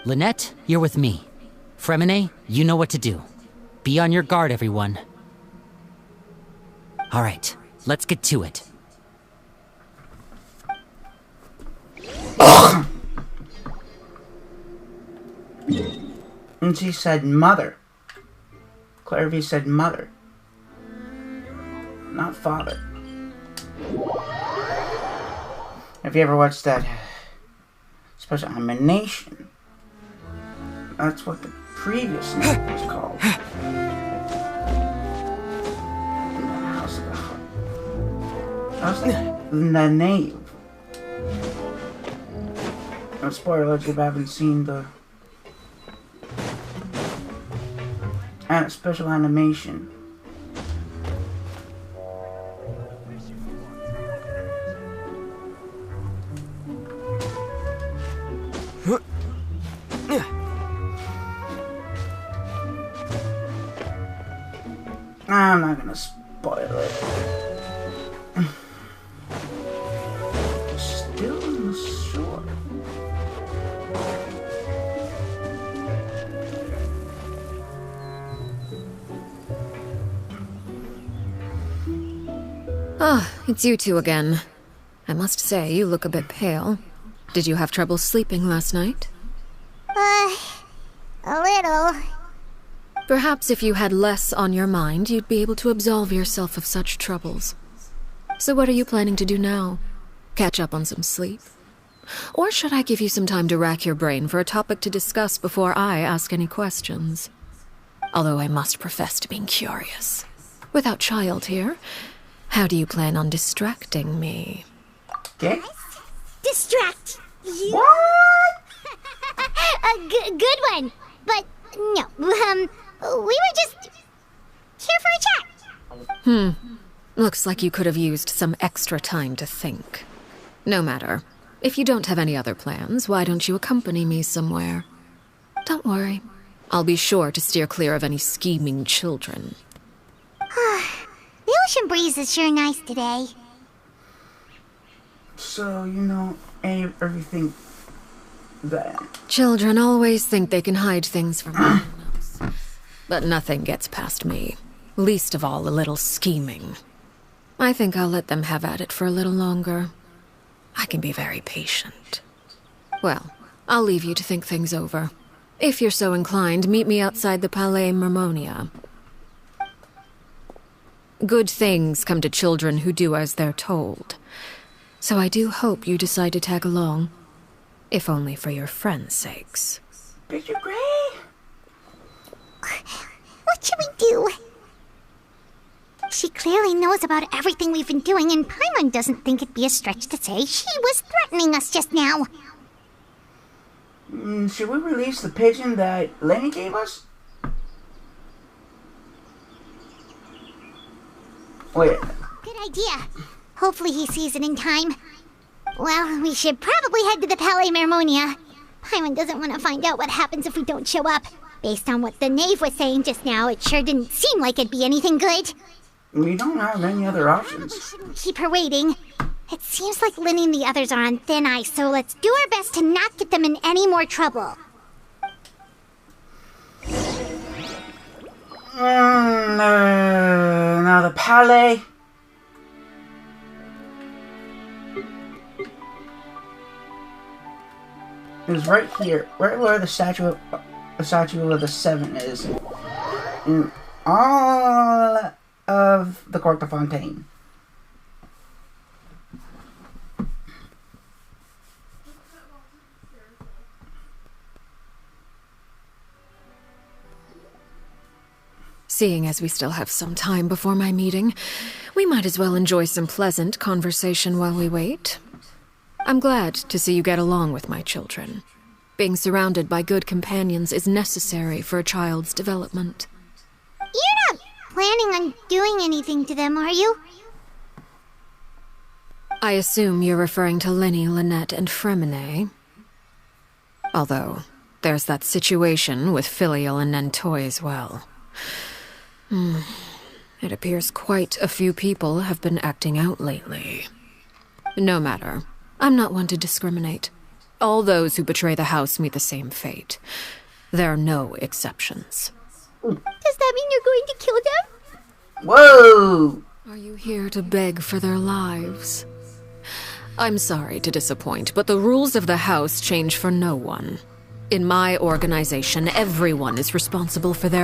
Lynette, you're with me. Fremine, you know what to do. Be on your guard, everyone. All right, let's get to it. And she said mother. Clairvy said mother. Not father. Have you ever watched that special animation? That's what the previous name was called. House of the Heart. House of the Knave. No spoiler alert if I haven't seen the special animation. I'm not gonna spoil it. Still on the shore. Ah, it's you two again. I must say, you look a bit pale. Did you have trouble sleeping last night? A little. Perhaps if you had less on your mind, you'd be able to absolve yourself of such troubles. So what are you planning to do now? Catch up on some sleep? Or should I give you some time to rack your brain for a topic to discuss before I ask any questions? Although I must profess to being curious. Without child here, how do you plan on distracting me? Okay. Distract you? What? A good one. But no, we were just here for a chat. Looks like you could have used some extra time to think. No matter. If you don't have any other plans, why don't you accompany me somewhere? Don't worry. I'll be sure to steer clear of any scheming children. The ocean breeze is sure nice today. So, you know, everything that... Children always think they can hide things from everyone else. But nothing gets past me. Least of all, a little scheming. I think I'll let them have at it for a little longer. I can be very patient. Well, I'll leave you to think things over. If you're so inclined, meet me outside the Palais Mermonia. Good things come to children who do as they're told. So I do hope you decide to tag along. If only for your friends' sakes. Picture Gray? What should we do? She clearly knows about everything we've been doing, and Paimon doesn't think it'd be a stretch to say she was threatening us just now. Should we release the pigeon that Lenny gave us? Wait. Good idea. Hopefully he sees it in time. Well, we should probably head to the Palais Mermonia. Paimon doesn't want to find out what happens if we don't show up. Based on what the knave was saying just now, it sure didn't seem like it'd be anything good. We don't have any other options. We shouldn't keep her waiting. It seems like Linny and the others are on thin ice, so let's do our best to not get them in any more trouble. Now the Palais. Is right here, right where the statue of the Seven is, in all of the Court of Fontaine. Seeing as we still have some time before my meeting, we might as well enjoy some pleasant conversation while we wait. I'm glad to see you get along with my children. Being surrounded by good companions is necessary for a child's development. You're not planning on doing anything to them, are you? I assume you're referring to Lenny, Lynette, and Fremine. Although, there's that situation with Filial and Nentoy as well. It appears quite a few people have been acting out lately. No matter. I'm not one to discriminate. All those who betray the house meet the same fate. There are no exceptions. Does that mean you're going to kill them? Whoa! Are you here to beg for their lives? I'm sorry to disappoint, but the rules of the house change for no one. In my organization, everyone is responsible for their